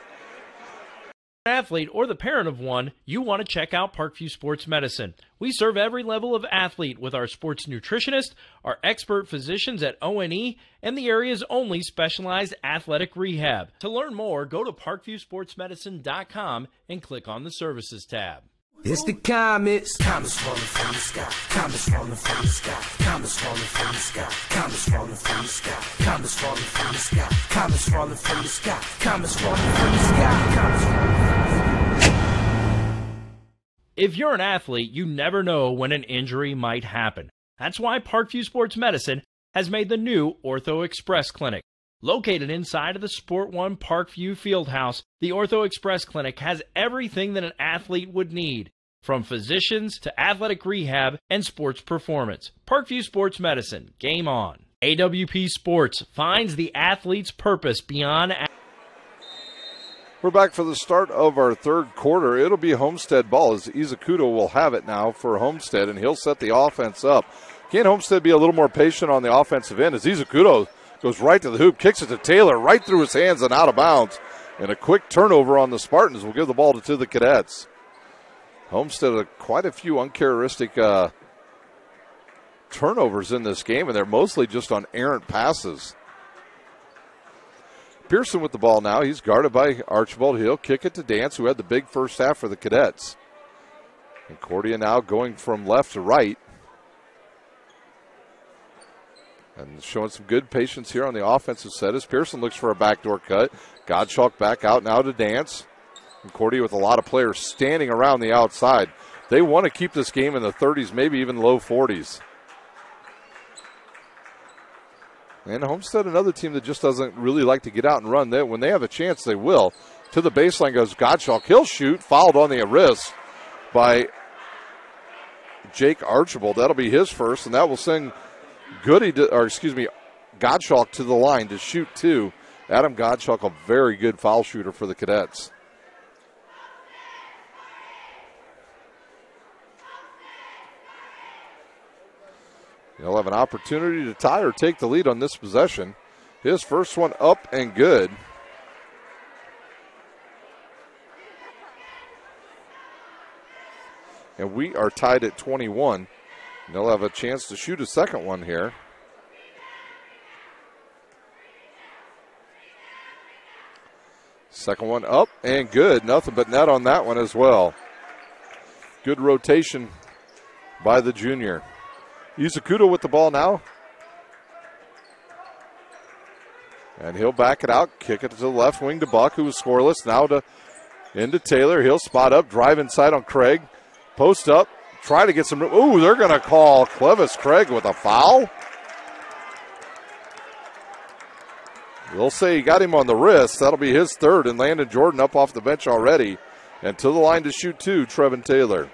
Athlete or the parent of one, you want to check out Parkview Sports Medicine. We serve every level of athlete with our sports nutritionist, our expert physicians at O&E, and the area's only specialized athletic rehab. To learn more, go to parkviewsportsmedicine.com and click on the Services tab. It's the comets. Comets falling from the sky. Comets falling from the sky. Comets falling from the sky. Comets falling from the sky. Comets falling from the sky. Comets falling from the sky. Comets falling from the sky. Comets falling from the sky. If you're an athlete, you never know when an injury might happen. That's why Parkview Sports Medicine has made the new Ortho Express Clinic. Located inside of the Sport One Parkview Fieldhouse, the Ortho Express Clinic has everything that an athlete would need, from physicians to athletic rehab and sports performance. Parkview Sports Medicine, game on. AWP Sports finds the athlete's purpose beyond. We're back for the start of our third quarter. It'll be Homestead ball as Izakudo will have it now for Homestead, and he'll set the offense up. Can Homestead be a little more patient on the offensive end as Izakudo goes right to the hoop, kicks it to Taylor, right through his hands and out of bounds. And a quick turnover on the Spartans will give the ball to the Cadets. Homestead had quite a few uncharacteristic turnovers in this game, and they're mostly just on errant passes. Pearson with the ball now. He's guarded by Archibald. He'll kick it to Dance, who had the big first half for the Cadets. Concordia now going from left to right. And showing some good patience here on the offensive set as Pearson looks for a backdoor cut. Gottschalk back out now to Dance. Concordia with a lot of players standing around the outside. They want to keep this game in the 30s, maybe even low 40s. And Homestead, another team that just doesn't really like to get out and run. When they have a chance, they will. To the baseline goes Gottschalk. He'll shoot, fouled on the wrist by Jake Archibald. That'll be his first, and that will send Gottschalk to the line to shoot 2. Adam Gottschalk, a very good foul shooter for the Cadets. He'll have an opportunity to tie or take the lead on this possession. His first one up and good. And we are tied at 21. And they'll have a chance to shoot a second one here. Second one up and good. Nothing but net on that one as well. Good rotation by the junior. Izakudo with the ball now. And he'll back it out, kick it to the left wing to Buck, who was scoreless. Now into Taylor. He'll spot up, drive inside on Craig. Post up, try to get some. Ooh, they're going to call Clevis Craig with a foul. They'll say he got him on the wrist. That'll be his third, and Landon Jordan up off the bench already. And to the line to shoot 2, Trevin Taylor.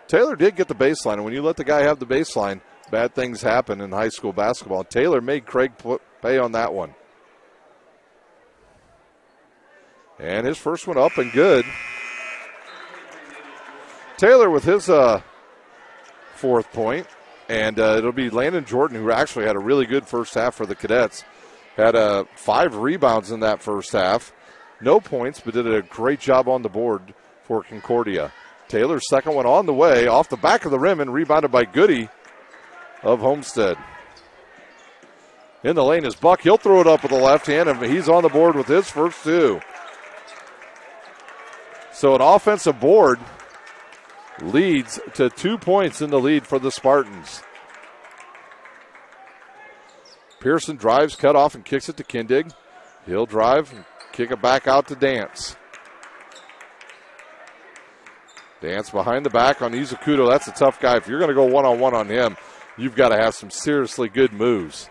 Taylor did get the baseline, and when you let the guy have the baseline, bad things happen in high school basketball. Taylor made Craig pay on that one. And his first one up and good. Taylor with his fourth point, and it'll be Landon Jordan, who actually had a really good first half for the Cadets. Had 5 rebounds in that first half. No points, but did a great job on the board for Concordia. Taylor's second one on the way, off the back of the rim and rebounded by Goody of Homestead. In the lane is Buck. He'll throw it up with the left hand, and he's on the board with his first two. So an offensive board leads to 2 points in the lead for the Spartans. Pearson drives, cut off, and kicks it to Kindig. He'll drive and kick it back out to Dance. Dance behind the back on Izukudo. That's a tough guy. If you're going to go one-on-one on him, you've got to have some seriously good moves.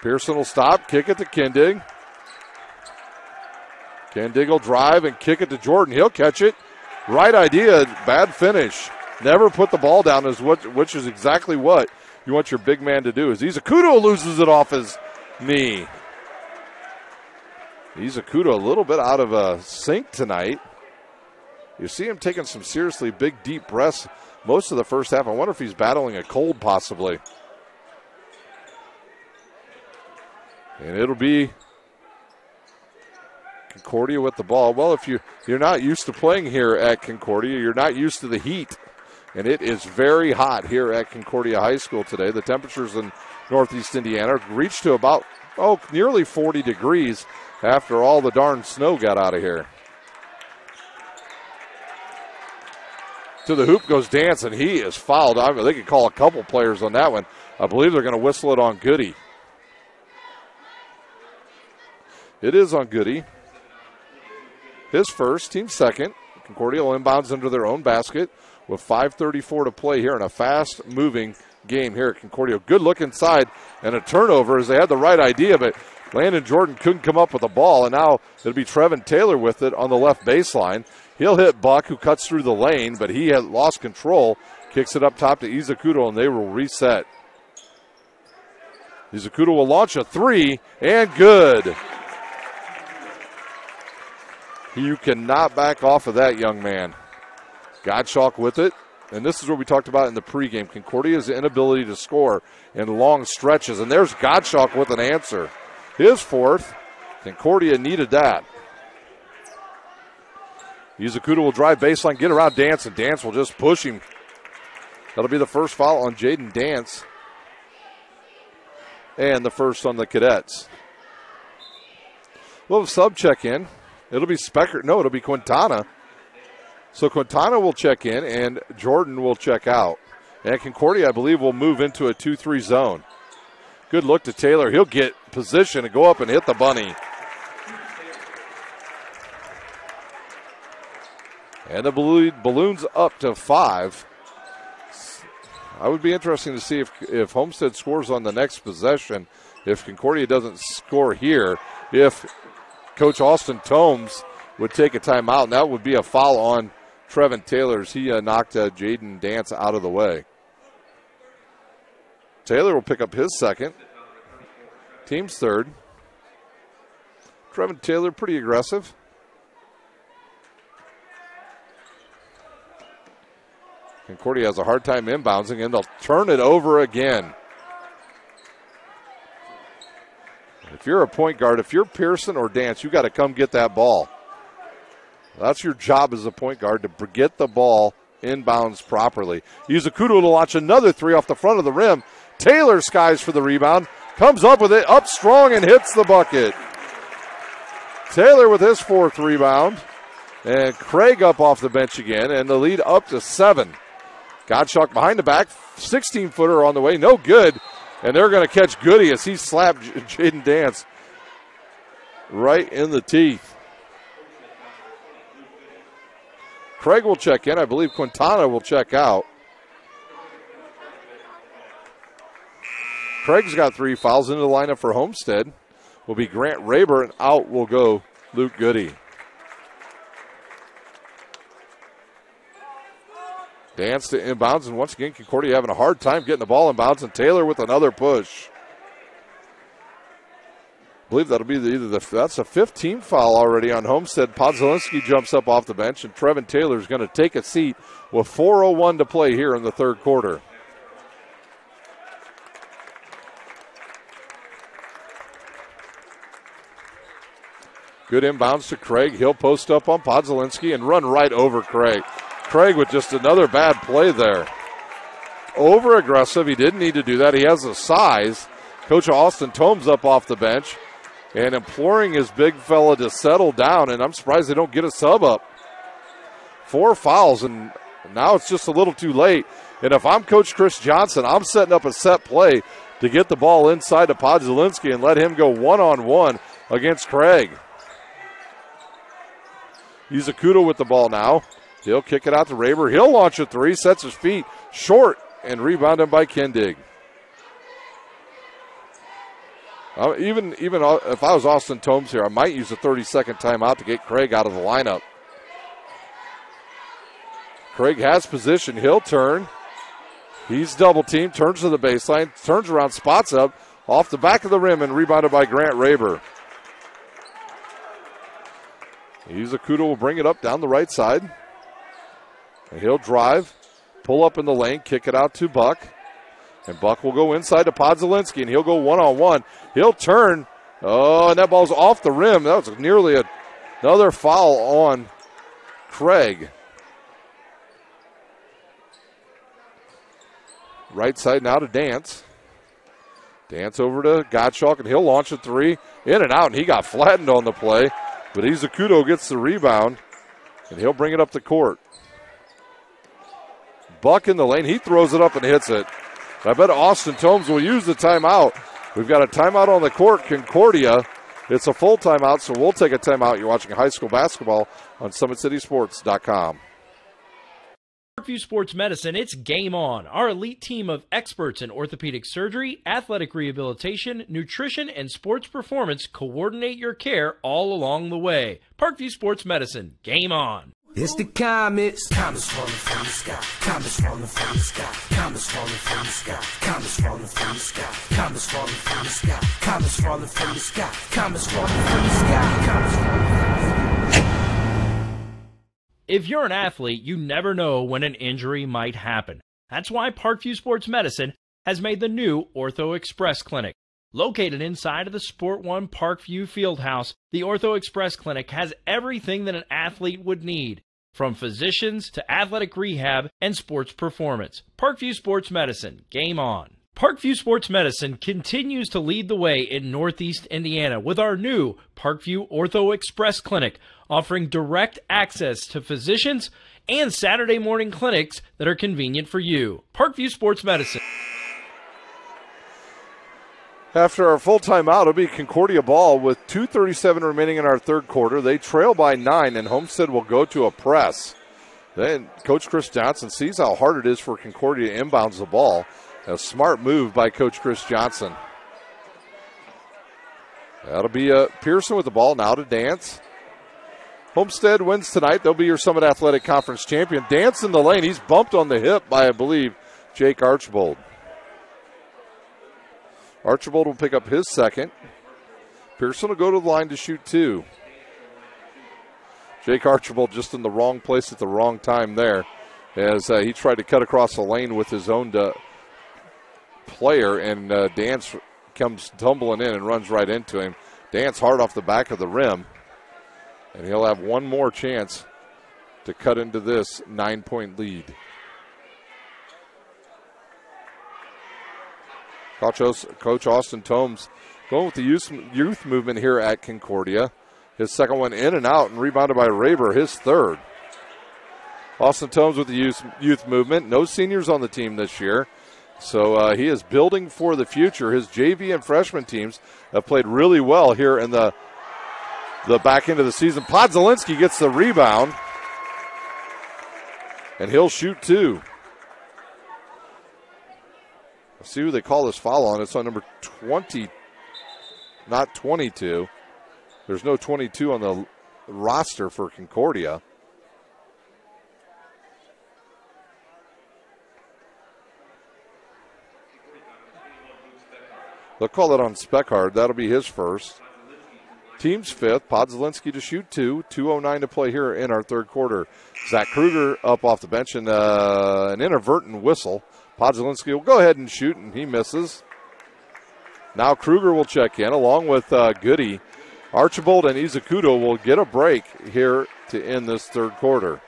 Pearson will stop, kick it to Kindig. Kindig will drive and kick it to Jordan. He'll catch it. Right idea, bad finish. Never put the ball down, which is exactly what you want your big man to do. As Izukudo loses it off his knee. Izukudo a little bit out of sync tonight. You see him taking some seriously big, deep breaths most of the first half. I wonder if he's battling a cold possibly. And it'll be Concordia with the ball. Well, if you're not used to playing here at Concordia, you're not used to the heat. And it is very hot here at Concordia High School today. The temperatures in northeast Indiana reached to about, nearly 40 degrees after all the darn snow got out of here. To the hoop goes Dance, and he is fouled. I mean, they could call a couple players on that one. I believe they're going to whistle it on Goody. It is on Goody. His first, team second. Concordia will inbounds under their own basket with 5:34 to play here in a fast-moving game here at Concordia. Good look inside and a turnover as they had the right idea, but Landon Jordan couldn't come up with the ball, and now it'll be Trevin Taylor with it on the left baseline. He'll hit Buck, who cuts through the lane, but he had lost control. Kicks it up top to Izukudo, and they will reset. Izukudo will launch a three, and good. You cannot back off of that, young man. Gottschalk with it, and this is what we talked about in the pregame. Concordia's inability to score in long stretches, and there's Gottschalk with an answer. His fourth. Concordia needed that. Izukudo will drive baseline, get around Dance, and Dance will just push him. That'll be the first foul on Jaden Dance. And the first on the Cadets. We'll have sub check in. It'll be it'll be Quintana. So Quintana will check in, and Jordan will check out. And Concordia, I believe, will move into a 2-3 zone. Good look to Taylor. He'll get position and go up and hit the bunny. And the balloon's up to 5. I would be interesting to see if Homestead scores on the next possession. If Concordia doesn't score here, if Coach Austin Tomes would take a timeout, and that would be a foul on Trevin Taylor as he knocked Jaden Dance out of the way. Taylor will pick up his second. Team's third. Trevin Taylor pretty aggressive. Concordia has a hard time inbouncing, and they'll turn it over again. If you're a point guard, if you're Pearson or Dance, you got to come get that ball. That's your job as a point guard, to get the ball inbounds properly. Izukudo to launch another three off the front of the rim. Taylor skies for the rebound, comes up with it, up strong, and hits the bucket. Taylor with his fourth rebound, and Craig up off the bench again, and the lead up to 7. Gottschalk behind the back, 16-footer on the way, no good. And they're going to catch Goody as he slapped Jaden Dance right in the teeth. Craig will check in. I believe Quintana will check out. Craig's got 3 fouls. Into the lineup for Homestead will be Grant Raber, and out will go Luke Goody. Dance to inbounds, and once again, Concordia having a hard time getting the ball inbounds, and Taylor with another push. I believe that'll be that's a 15th foul already on Homestead. Podzelinski jumps up off the bench, and Trevin Taylor's going to take a seat with 4:01 to play here in the third quarter. Good inbounds to Craig. He'll post up on Podzelinski and run right over Craig. Craig with just another bad play there. Over aggressive. He didn't need to do that. He has the size. Coach Austin Tomes up off the bench and imploring his big fella to settle down, and I'm surprised they don't get a sub up. 4 fouls, and now it's just a little too late. And if I'm Coach Chris Johnson, I'm setting up a set play to get the ball inside to Podzalinski and let him go one-on-one against Craig. Izakuto with the ball now. He'll kick it out to Raber. He'll launch a 3, sets his feet short, and rebounded by Kindig. Even if I was Austin Tomes here, I might use a 30-second timeout to get Craig out of the lineup. Craig has position. He'll turn. He's double-teamed, turns to the baseline, turns around, spots up, off the back of the rim, and rebounded by Grant Raber. Izakuto will bring it up down the right side. And he'll drive, pull up in the lane, kick it out to Buck. And Buck will go inside to Podzalinski, and he'll go one-on-one. He'll turn. Oh, and that ball's off the rim. That was nearly another foul on Craig. Right side now to Dance. Dance over to Gottschalk, and he'll launch a 3. In and out, and he got flattened on the play. But Izakuto gets the rebound, and he'll bring it up the court. Buck in the lane. He throws it up and hits it. I bet Austin Tomes will use the timeout. We've got a timeout on the court, Concordia. It's a full timeout, so we'll take a timeout. You're watching high school basketball on SummitCitySports.com. Parkview Sports Medicine, it's game on. Our elite team of experts in orthopedic surgery, athletic rehabilitation, nutrition, and sports performance coordinate your care all along the way. Parkview Sports Medicine, game on. It's the comets. Comets falling from the sky. Comets falling from the sky. Comets falling from the sky. Comets falling from the sky. Comets falling from the sky. Comets falling from the sky. Comets falling from the sky. Comets falling from the sky. If you're an athlete, you never know when an injury might happen. That's why Parkview Sports Medicine has made the new Ortho Express Clinic. Located inside of the Sport One Parkview Fieldhouse, the Ortho Express Clinic has everything that an athlete would need, from physicians to athletic rehab and sports performance. Parkview Sports Medicine, game on. Parkview Sports Medicine continues to lead the way in Northeast Indiana with our new Parkview Ortho Express Clinic, offering direct access to physicians and Saturday morning clinics that are convenient for you. Parkview Sports Medicine. After our full timeout, it'll be Concordia ball with 2:37 remaining in our third quarter. They trail by 9, and Homestead will go to a press. Then Coach Chris Johnson sees how hard it is for Concordia to inbounds the ball. A smart move by Coach Chris Johnson. That'll be Pearson with the ball now to Dance. Homestead wins tonight. They'll be your Summit Athletic Conference champion. Dance in the lane. He's bumped on the hip by, I believe, Jake Archibald. Archibald will pick up his second. Pearson will go to the line to shoot 2. Jake Archibald just in the wrong place at the wrong time there as he tried to cut across the lane with his own player, and Dance comes tumbling in and runs right into him. Dance hard off the back of the rim, and he'll have one more chance to cut into this 9-point lead. Coach Austin Tomes going with the youth movement here at Concordia. His second one in and out and rebounded by Raber, his third. Austin Tomes with the youth movement. No seniors on the team this year. So he is building for the future. His JV and freshman teams have played really well here in the back end of the season. Podzalinski gets the rebound, and he'll shoot 2. Let's see who they call this foul on. It's on number 20, not 22. There's no 22 on the roster for Concordia. They'll call it on Speckard. That'll be his first. Team's fifth. Podzalinski to shoot 2. 2:09 to play here in our third quarter. Zach Kruger up off the bench, and an inadvertent whistle. Podzalinski will go ahead and shoot, and he misses. Now Kruger will check in along with Goody. Archibald and Izakuto will get a break here to end this third quarter.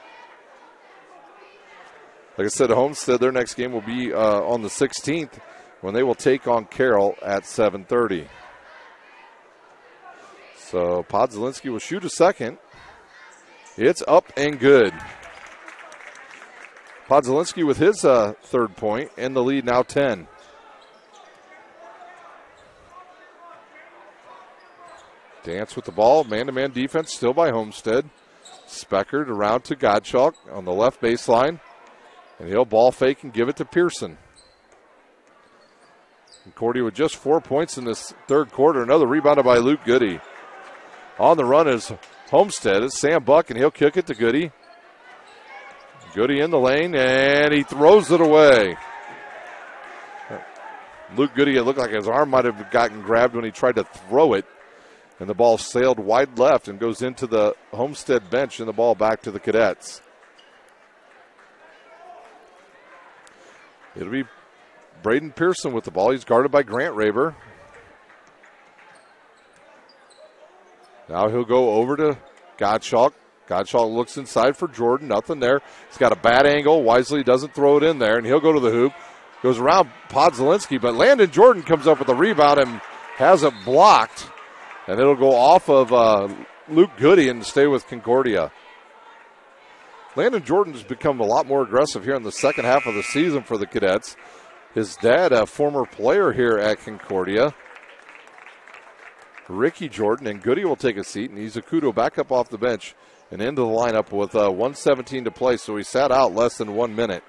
Like I said, Homestead, their next game will be on the 16th when they will take on Carroll at 7:30. So Podzalinski will shoot a second. It's up and good. Podzalinski with his third point, and the lead now 10. Dance with the ball, man-to-man defense still by Homestead. Speckard around to Gottschalk on the left baseline, and he'll ball fake and give it to Pearson. Concordia with just 4 points in this third quarter. Another rebounded by Luke Goody. On the run is Homestead. It's Sam Buck, and he'll kick it to Goody. Goody in the lane, and he throws it away. Luke Goody, it looked like his arm might have gotten grabbed when he tried to throw it. And the ball sailed wide left and goes into the Homestead bench, and the ball back to the Cadets. It'll be Braden Pearson with the ball. He's guarded by Grant Raber. Now he'll go over to Gottschalk. Gottschalk looks inside for Jordan. Nothing there. He's got a bad angle. Wisely doesn't throw it in there, and he'll go to the hoop. Goes around Podzalinski, but Landon Jordan comes up with the rebound and has it blocked. And it'll go off of Luke Goody and stay with Concordia. Landon Jordan has become a lot more aggressive here in the second half of the season for the Cadets. His dad, a former player here at Concordia, Ricky Jordan, and Goody will take a seat, and Izakudo back up off the bench and into the lineup with 1:17 to play, so he sat out less than 1 minute.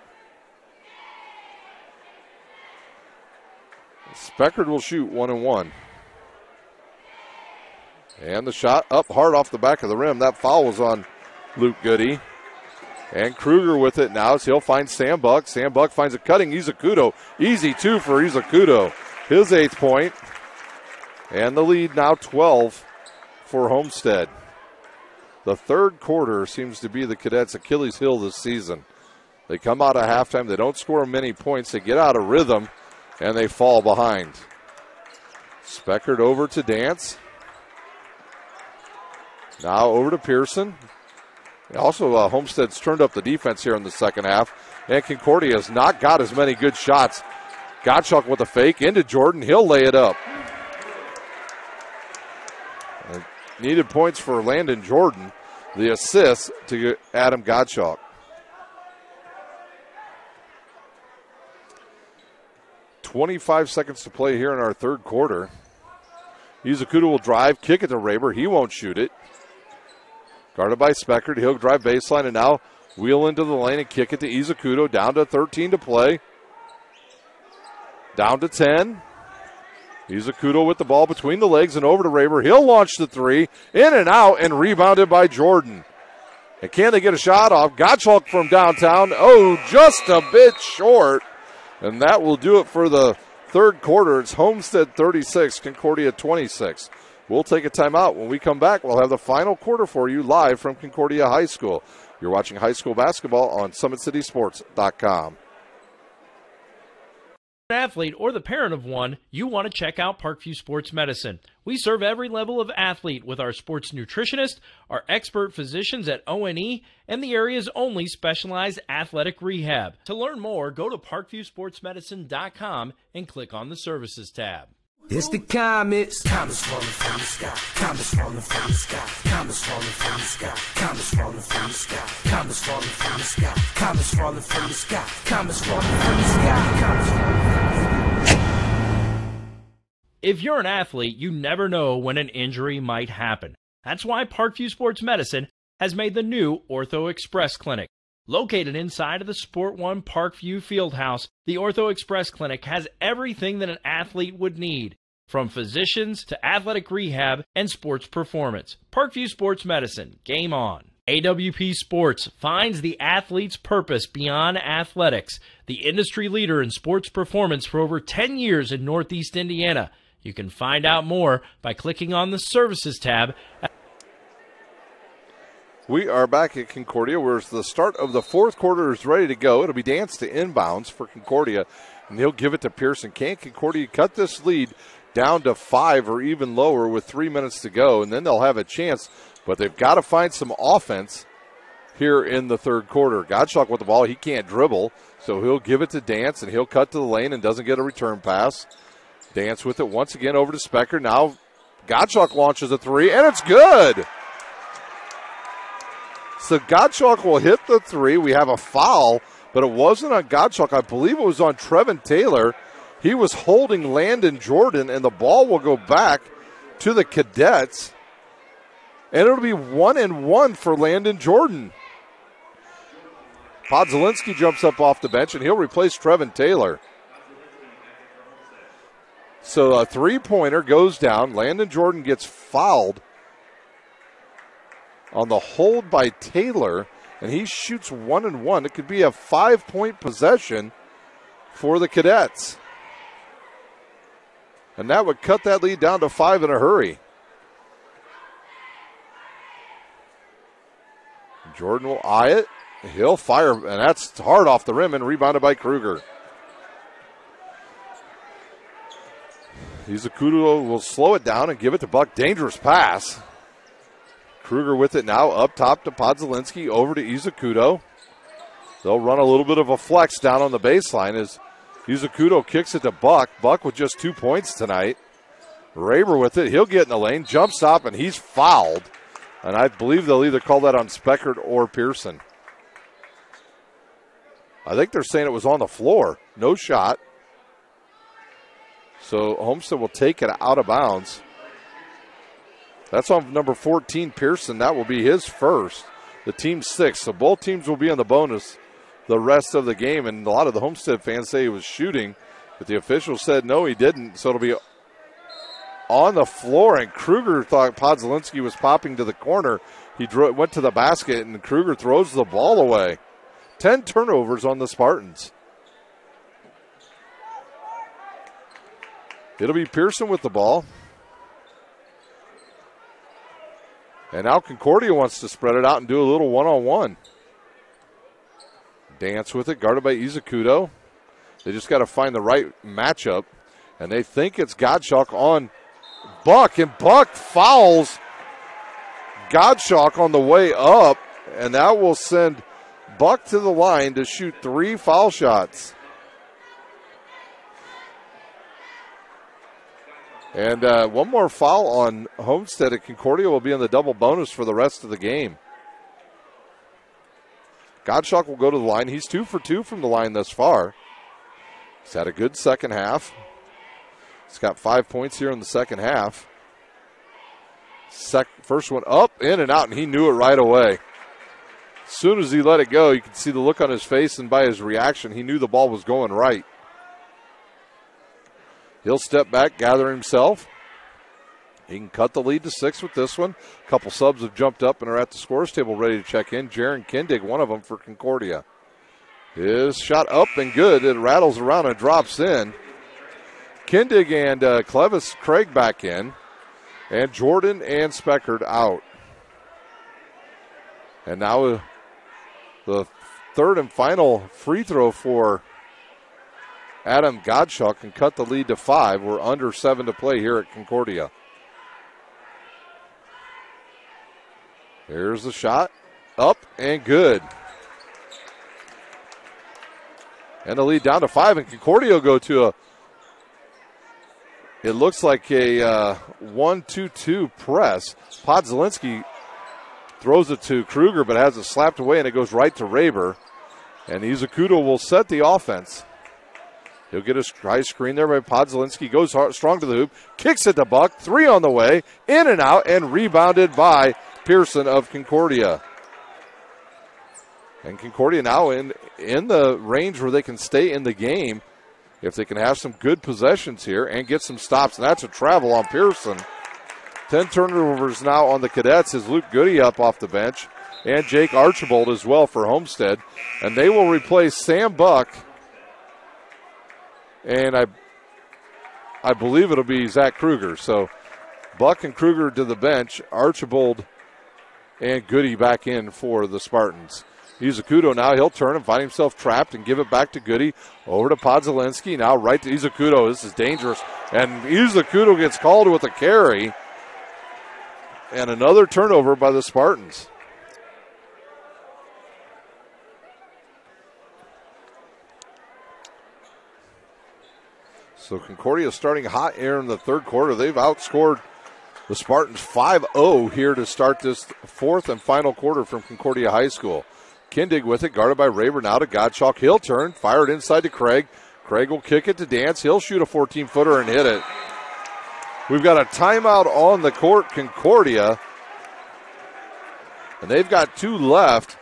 Speckard will shoot 1-1. And the shot up hard off the back of the rim. That foul was on Luke Goody. And Kruger with it now as he'll find Sam Buck. Sam Buck finds a cutting Izakudo. Easy two for Izakudo. His 8th point. And the lead now 12 for Homestead. The third quarter seems to be the Cadets' Achilles heel this season. They come out at halftime. They don't score many points. They get out of rhythm, and they fall behind. Speckard over to Dance. Now over to Pearson. Also, Homestead's turned up the defense here in the second half. And Concordia has not got as many good shots. Gottschalk with a fake into Jordan. He'll lay it up. And needed points for Landon Jordan. The assist to Adam Gottschalk. 25 seconds to play here in our third quarter. Izakudo will drive, kick it to Raber. He won't shoot it. Guarded by Speckard. He'll drive baseline and now wheel into the lane and kick it to Izakudo. Down to 13 to play. Down to 10. Izakudo with the ball between the legs and over to Raber. He'll launch the three. In and out and rebounded by Jordan. And can they get a shot off? Gottschalk from downtown. Oh, just a bit short. And that will do it for the third quarter. It's Homestead 36, Concordia 26. We'll take a timeout. When we come back, we'll have the final quarter for you live from Concordia High School. You're watching high school basketball on SummitCitySports.com. An athlete or the parent of one, you want to check out Parkview Sports Medicine. We serve every level of athlete with our sports nutritionist, our expert physicians at O&E, and the area's only specialized athletic rehab. To learn more, go to parkviewsportsmedicine.com and click on the Services tab. It's the comets. Comets falling from the sky. Comets falling from the sky. Comets falling from the sky. Comets falling from the sky. Comets falling from the sky. Comets falling from the sky. Comets falling from the sky. Comets falling from the sky. If you're an athlete, you never know when an injury might happen. That's why Parkview Sports Medicine has made the new Ortho Express Clinic. Located inside of the Sport One Parkview Fieldhouse, the Ortho Express Clinic has everything that an athlete would need, from physicians to athletic rehab and sports performance. Parkview Sports Medicine, game on. AWP Sports finds the athlete's purpose beyond athletics, the industry leader in sports performance for over 10 years in Northeast Indiana. You can find out more by clicking on the Services tab. We are back at Concordia, where the start of the fourth quarter is ready to go. It'll be Dance to inbounds for Concordia, and he'll give it to Pearson. Can Concordia cut this lead down to 5 or even lower with 3 minutes to go? And then they'll have a chance, but they've got to find some offense here in the third quarter. Gottschalk with the ball. He can't dribble, so he'll give it to Dance, and he'll cut to the lane and doesn't get a return pass. Dance with it once again over to Specker. Now Gottschalk launches a three, and it's good. So Gottschalk will hit the three. We have a foul, but it wasn't on Gottschalk. I believe it was on Trevin Taylor. He was holding Landon Jordan, and the ball will go back to the Cadets. And it'll be 1-1 for Landon Jordan. Podzelinski jumps up off the bench, and he'll replace Trevin Taylor. So a three-pointer goes down. Landon Jordan gets fouled on the hold by Taylor, and he shoots 1-1. It could be a 5-point possession for the Cadets. And that would cut that lead down to 5 in a hurry. Jordan will eye it. He'll fire, and that's hard off the rim and rebounded by Kruger. Izakudo will slow it down and give it to Buck. Dangerous pass. Kruger with it now, up top to Podzelinski, over to Izakudo. They'll run a little bit of a flex down on the baseline as Izakudo kicks it to Buck. Buck with just 2 points tonight. Raber with it. He'll get in the lane, jump stop, and he's fouled. And I believe they'll either call that on Speckert or Pearson. I think they're saying it was on the floor. No shot. So Homestead will take it out of bounds. That's on number 14, Pearson. That will be his first. The team's 6. So both teams will be on the bonus the rest of the game. And a lot of the Homestead fans say he was shooting, but the official said no, he didn't. So it'll be on the floor, and Kruger thought Podzelinski was popping to the corner. He went to the basket, and Kruger throws the ball away. 10 turnovers on the Spartans. It'll be Pearson with the ball. And now Concordia wants to spread it out and do a little one-on-one. Dance with it, guarded by Izakudo. They just got to find the right matchup, and they think it's Gottschalk on Buck, and Buck fouls Gottschalk on the way up, and that will send Buck to the line to shoot 3 foul shots. And one more foul on Homestead at Concordia will be in the double bonus for the rest of the game. Gottschalk will go to the line. He's 2 for 2 from the line thus far. He's had a good second half. He's got 5 points here in the second half. First one up, in and out, and he knew it right away. As soon as he let it go, you could see the look on his face, and by his reaction, he knew the ball was going right. He'll step back, gather himself. He can cut the lead to 6 with this one. A couple subs have jumped up and are at the scores table ready to check in. Jaron Kindig, one of them for Concordia. His shot up and good. It rattles around and drops in. Kindig and Clevis Craig back in. And Jordan and Speckert out. And now the third and final free throw for Adam Gottschalk can cut the lead to 5. We're under 7 to play here at Concordia. Here's the shot. Up and good. And the lead down to 5, and Concordia will go to it looks like a 1-2-2 press. Podzelinski throws it to Kruger, but has it slapped away, and it goes right to Raber. And Izakudo will set the offense. He'll get a high screen there by Podzelinski. Goes hard, strong to the hoop. Kicks it to Buck. 3 on the way. In and out, and rebounded by Pearson of Concordia. And Concordia now in the range where they can stay in the game if they can have some good possessions here and get some stops. And that's a travel on Pearson. 10 turnovers now on the Cadets as Luke Goody up off the bench. And Jake Archibald as well for Homestead. And they will replace Sam Buck. And I believe it'll be Zach Kruger. So Buck and Kruger to the bench. Archibald and Goody back in for the Spartans. Izakudo now, he'll turn and find himself trapped and give it back to Goody. Over to Podzelinski, now right to Izakudo. This is dangerous. And Izakudo gets called with a carry. And another turnover by the Spartans. So Concordia starting hot here in the third quarter. They've outscored the Spartans 5-0 here to start this fourth and final quarter from Concordia High School. Kindig with it, guarded by Raber, now to Gottschalk. He'll turn, fire it inside to Craig. Craig will kick it to Dance. He'll shoot a 14-footer and hit it. We've got a timeout on the court, Concordia. And they've got 2 left.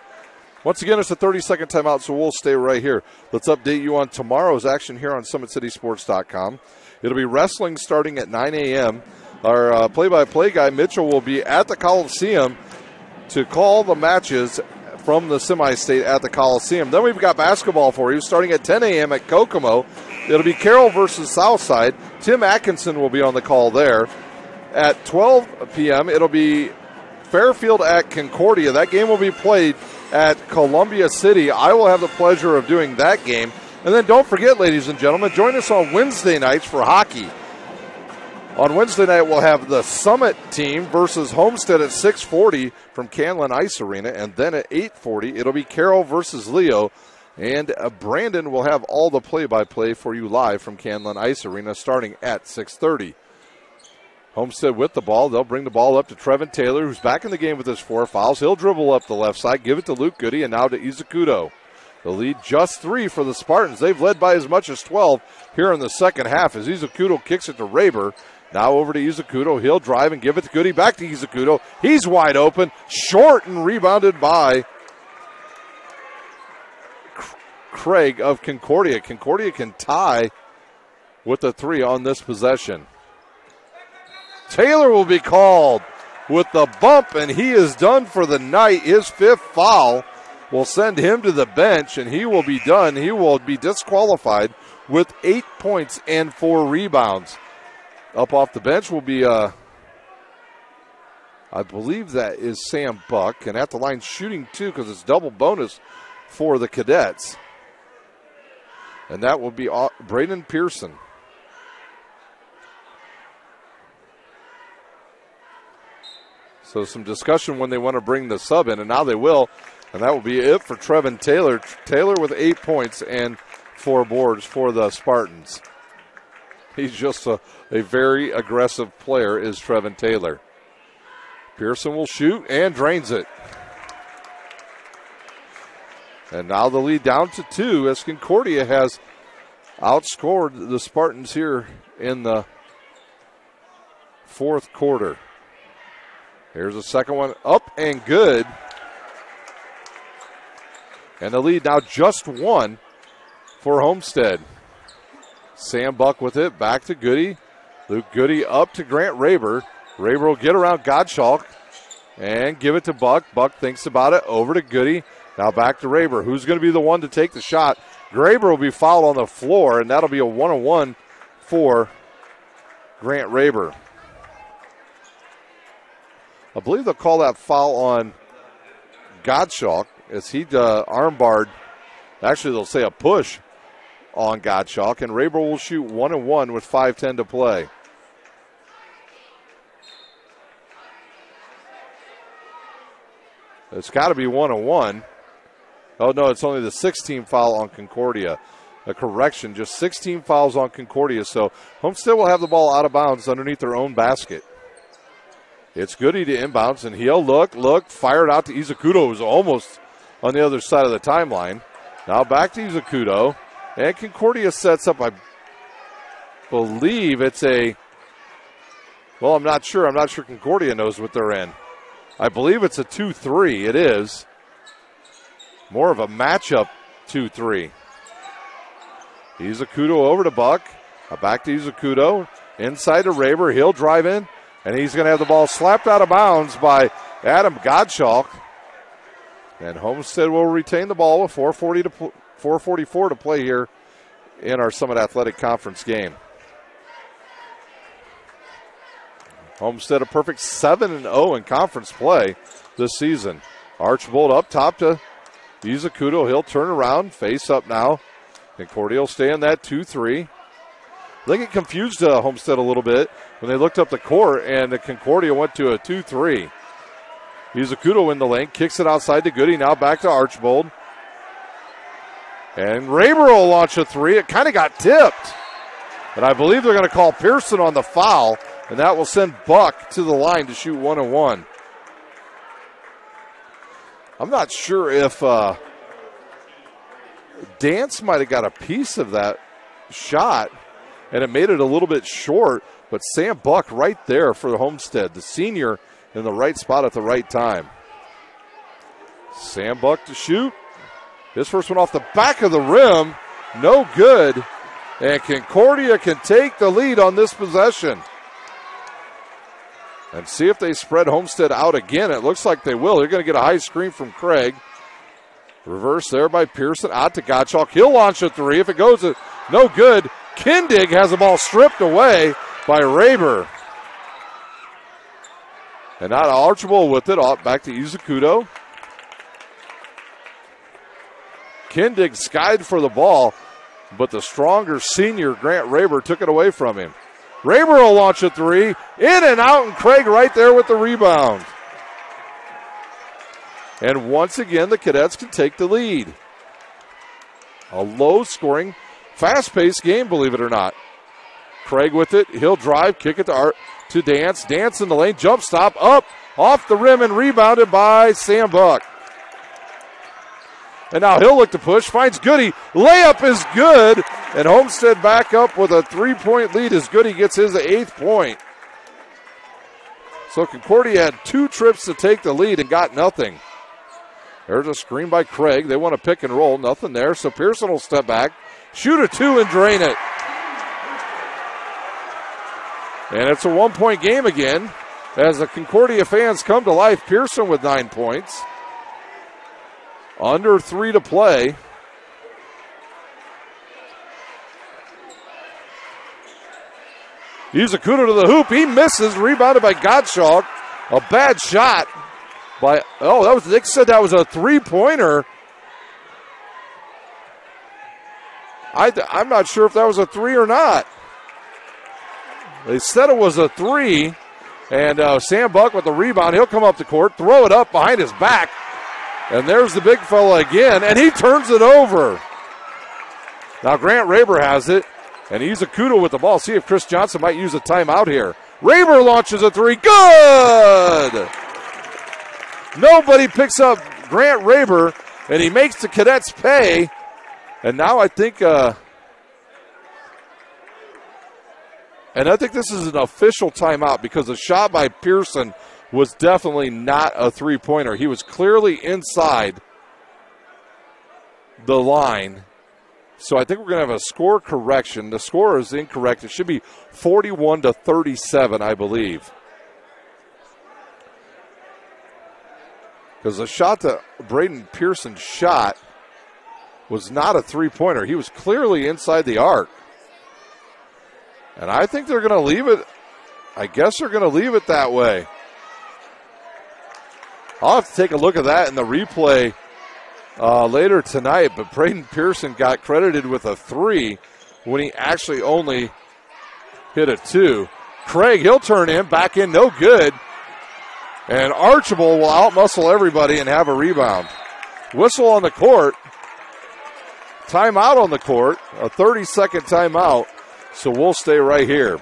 Once again, it's a 30-second timeout, so we'll stay right here. Let's update you on tomorrow's action here on SummitCitySports.com. It'll be wrestling starting at 9 a.m. Our play-by-play guy, Mitchell, will be at the Coliseum to call the matches from the semi-state at the Coliseum. Then we've got basketball for you starting at 10 a.m. at Kokomo. It'll be Carroll versus Southside. Tim Atkinson will be on the call there. At 12 p.m., it'll be Fairfield at Concordia. That game will be played at Columbia City. I will have the pleasure of doing that game. And then don't forget, ladies and gentlemen, join us on Wednesday nights for hockey. On Wednesday night, we'll have the Summit team versus Homestead at 6:40 from Canlan Ice Arena. And then at 8:40, it'll be Carroll versus Leo. And Brandon will have all the play-by-play for you live from Canlan Ice Arena starting at 6:30. Homestead with the ball. They'll bring the ball up to Trevin Taylor, who's back in the game with his 4 fouls. He'll dribble up the left side, give it to Luke Goody, and now to Izakudo. The lead just 3 for the Spartans. They've led by as much as 12 here in the second half as Izakudo kicks it to Raber. Now over to Izakudo. He'll drive and give it to Goody. Back to Izakudo. He's wide open. Short and rebounded by Craig of Concordia. Concordia can tie with the 3 on this possession. Taylor will be called with the bump, and he is done for the night. His 5th foul will send him to the bench, and he will be done. He will be disqualified with 8 points and 4 rebounds. Up off the bench will be, I believe that is Sam Buck, and at the line shooting 2 because it's double bonus for the Cadets. And that will be Braden Pearson. So some discussion when they want to bring the sub in, and now they will. And that will be it for Trevin Taylor. Taylor with 8 points and 4 boards for the Spartans. He's just a very aggressive player is Trevin Taylor. Pearson will shoot and drains it. And now the lead down to 2 as Concordia has outscored the Spartans here in the 4th quarter. Here's the second one up and good. And the lead now just 1 for Homestead. Sam Buck with it, back to Goody. Luke Goody up to Grant Raber. Raber will get around Gottschalk and give it to Buck. Buck thinks about it, over to Goody. Now back to Raber. Who's going to be the one to take the shot? Graber will be fouled on the floor, and that'll be a 1-on-1 for Grant Raber. I believe they'll call that foul on Gottschalk as he armbarred. Actually, they'll say a push on Gottschalk, and Raber will shoot 1-and-1 with 5:10 to play. It's got to be 1-on-1. Oh, no, it's only the 16th foul on Concordia. A correction, just 16 fouls on Concordia, so Homestead will have the ball out of bounds underneath their own basket. It's Goody to inbounds, and he'll look, fire it out to Izakudo, who's almost on the other side of the timeline. Now back to Izakudo, and Concordia sets up, I believe it's a, well, I'm not sure. I'm not sure Concordia knows what they're in. I believe it's a 2-3. It is. More of a matchup 2-3. Izakudo over to Buck. Back to Izakudo. Inside to Raber. He'll drive in. And he's going to have the ball slapped out of bounds by Adam Gottschalk. And Homestead will retain the ball with 4:44 to play here in our Summit Athletic Conference game. Homestead a perfect 7-0 in conference play this season. Archbold up top to Izakudo. He'll turn around, face up now. Concordia will stay in that 2-3. They get confused Homestead a little bit when they looked up the court, and the Concordia went to a 2-3. Izakudo in the lane, kicks it outside to Goody. Now back to Archbold. And Raber will launch a 3. It kind of got tipped. And I believe they're going to call Pearson on the foul, and that will send Buck to the line to shoot 1-1. I'm not sure if Dance might have got a piece of that shot, and it made it a little bit short, but Sam Buck right there for the Homestead, the senior in the right spot at the right time. Sam Buck to shoot. His first one off the back of the rim, no good, and Concordia can take the lead on this possession. And see if they spread Homestead out again. It looks like they will. They're going to get a high screen from Craig. Reverse there by Pearson. Out to Gottschalk. He'll launch a three. If it goes, no good. Kindig has the ball stripped away by Raber. And now Archibald with it. Back to Izukudo. Kindig skied for the ball, but the stronger senior Grant Raber took it away from him. Raber will launch a three. In and out, and Craig right there with the rebound. And once again, the Cadets can take the lead. A low-scoring, fast-paced game, believe it or not. Craig with it. He'll drive, kick it to Dance. Dance in the lane, jump stop, up, off the rim, and rebounded by Sam Buck. And now he'll look to push, finds Goody. Layup is good, and Homestead back up with a 3-point lead as Goody gets his 8th point. So Concordia had 2 trips to take the lead and got nothing. There's a screen by Craig. They want to pick and roll. Nothing there, so Pearson will step back, shoot a 2 and drain it. And it's a 1-point game again as the Concordia fans come to life. Pearson with 9 points. Under 3 to play. Izukudo to the hoop. He misses. Rebounded by Gottschalk. A bad shot by, they said that was a 3-pointer. I'm not sure if that was a 3 or not. They said it was a 3. And Sam Buck with the rebound. He'll come up the court, throw it up behind his back. And there's the big fella again, and he turns it over. Now Grant Raber has it, and Izukudo with the ball. See if Chris Johnson might use a timeout here. Raber launches a 3. Good! Nobody picks up Grant Raber, and he makes the Cadets pay. And now I think this is an official timeout because the shot by Pearson was definitely not a 3-pointer. He was clearly inside the line. So I think we're going to have a score correction. The score is incorrect. It should be 41-37, I believe. Because the shot that Braden Pearson shot was not a 3-pointer. He was clearly inside the arc. And I think they're going to leave it. I guess they're going to leave it that way. I'll have to take a look at that in the replay later tonight, but Braden Pearson got credited with a 3 when he actually only hit a 2. Craig, he'll turn in, back in, no good. And Archibald will outmuscle everybody and have a rebound. Whistle on the court. Timeout on the court, a 30-second timeout, so we'll stay right here.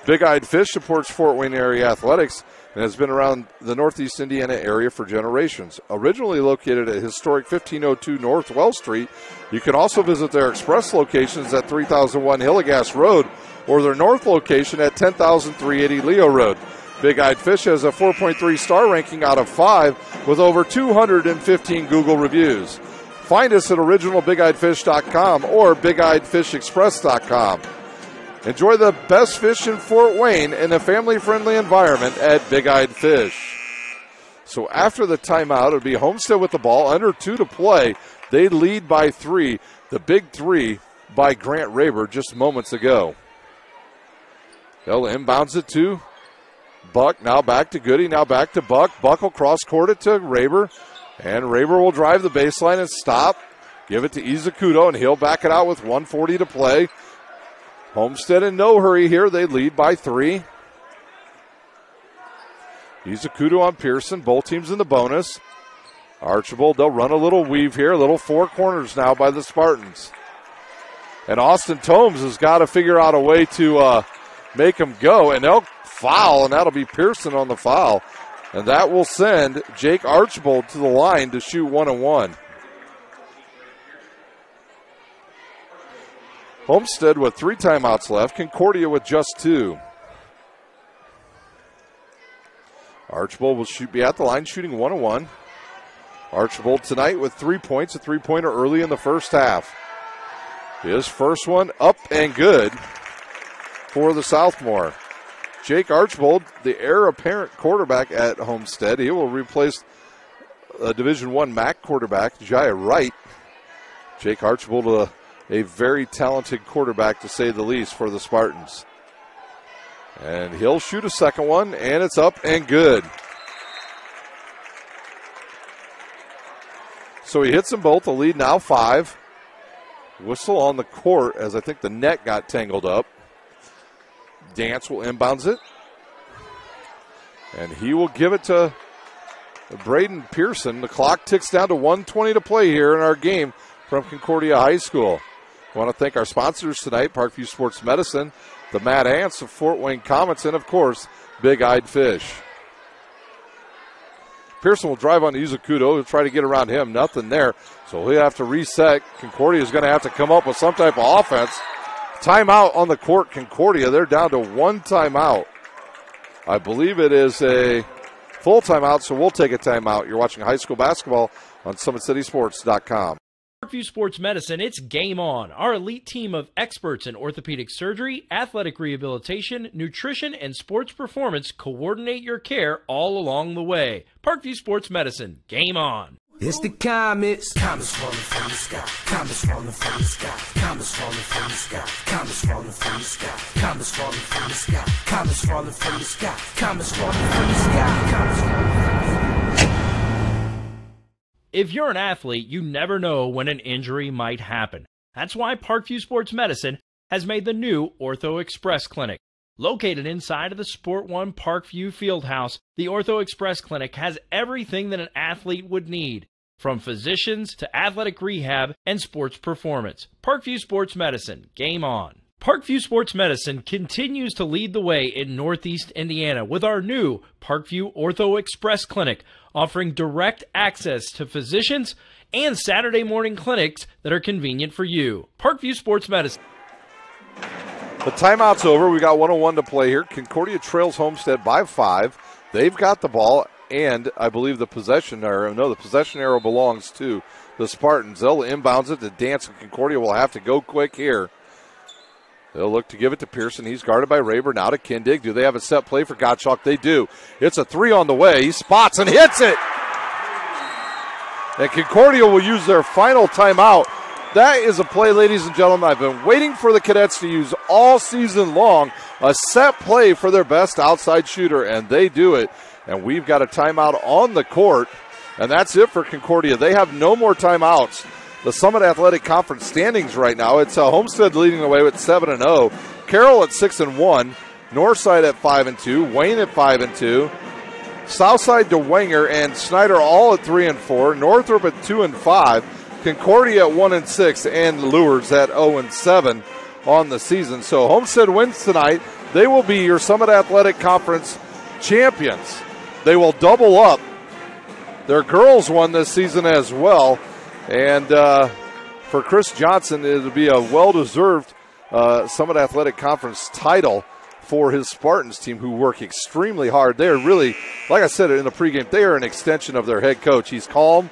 Big Eyed Fish supports Fort Wayne area athletics and has been around the Northeast Indiana area for generations. Originally located at historic 1502 North Wells Street, you can also visit their express locations at 3001 Hillegas Road or their north location at 10,380 Leo Road. Big Eyed Fish has a 4.3 star ranking out of 5 with over 215 Google reviews. Find us at originalbigeyedfish.com or bigeyedfishexpress.com. Enjoy the best fish in Fort Wayne in a family-friendly environment at Big Eyed Fish. So after the timeout, it'll be Homestead with the ball, under 2 to play. They lead by 3, the big 3 by Grant Raber just moments ago. They'll inbounds it to Buck, now back to Goody, now back to Buck. Buck will cross-court it to Raber, and Raber will drive the baseline and stop. Give it to Izukudo, and he'll back it out with 1:40 to play. Homestead in no hurry here. They lead by 3. Izukudo on Pearson. Both teams in the bonus. Archibald, they'll run a little weave here. A little 4 corners now by the Spartans. And Austin Tomes has got to figure out a way to make him go. And they'll foul, and that'll be Pearson on the foul. And that will send Jake Archbold to the line to shoot 1-1. Homestead with 3 timeouts left. Concordia with just 2. Archbold will be at the line shooting 1-1. Archbold tonight with 3 points, a 3-pointer early in the first half. His first one up and good for the sophomore. Jake Archbold, the heir apparent quarterback at Homestead. He will replace Division I MAC quarterback, Jaya Wright. Jake Archbold, a very talented quarterback to say the least for the Spartans. And he'll shoot a second one, and it's up and good. So he hits them both. The lead now 5. Whistle on the court as I think the net got tangled up. Dance will inbounds it. And he will give it to Braden Pearson. The clock ticks down to 1:20 to play here in our game from Concordia High School. I want to thank our sponsors tonight, Parkview Sports Medicine, the Mad Ants of Fort Wayne Comets, and, of course, Big Eyed Fish. Pearson will drive on to Izukudo. He'll try to get around him. Nothing there. So he'll have to reset. Concordia is going to have to come up with some type of offense. Timeout on the court, Concordia. They're down to 1 timeout. I believe it is a full timeout, so we'll take a timeout. You're watching high school basketball on SummitCitySports.com. Parkview Sports Medicine, it's game on. Our elite team of experts in orthopedic surgery, athletic rehabilitation, nutrition, and sports performance coordinate your care all along the way. Parkview Sports Medicine, game on. It's the comets. Comets falling from the sky. Comets falling from the sky. Comets falling from the sky. Comets falling from the sky. Comets falling from the sky. Comets falling from the sky. Comets falling from the sky. Comets falling from the sky. If you're an athlete, you never know when an injury might happen. That's why Parkview Sports Medicine has made the new Ortho Express Clinic. Located inside of the Sport One Parkview Fieldhouse, the Ortho Express Clinic has everything that an athlete would need, from physicians to athletic rehab and sports performance. Parkview Sports Medicine, game on. Parkview Sports Medicine continues to lead the way in Northeast Indiana with our new Parkview Ortho Express Clinic, offering direct access to physicians and Saturday morning clinics that are convenient for you. Parkview Sports Medicine. The timeout's over. We got 1:01 to play here. Concordia trails Homestead by 5. They've got the ball, and I believe the possession arrow belongs to the Spartans. They'll inbounds it. The dance of Concordia will have to go quick here. They'll look to give it to Pearson. He's guarded by Rayburn. Now to Kindig. Do they have a set play for Gottschalk? They do. It's a 3 on the way. He spots and hits it. And Concordia will use their final timeout. That is a play, ladies and gentlemen, I've been waiting for the Cadets to use all season long. A set play for their best outside shooter, and they do it. And we've got a timeout on the court. And that's it for Concordia. They have no more timeouts. The Summit Athletic Conference standings right now, it's Homestead leading the way with 7-0. Carroll at 6-1. Northside at 5-2. Wayne at 5-2. Southside, DeWanger, and Snyder all at 3-4. Northrop at 2-5. Concordia at 1-6. And Lures at 0-7 on the season. So Homestead wins tonight. They will be your Summit Athletic Conference champions. They will double up. Their girls won this season as well. And for Chris Johnson, it'll be a well-deserved Summit Athletic Conference title for his Spartans team, who work extremely hard. They are really, like I said in the pregame, they are an extension of their head coach. He's calm.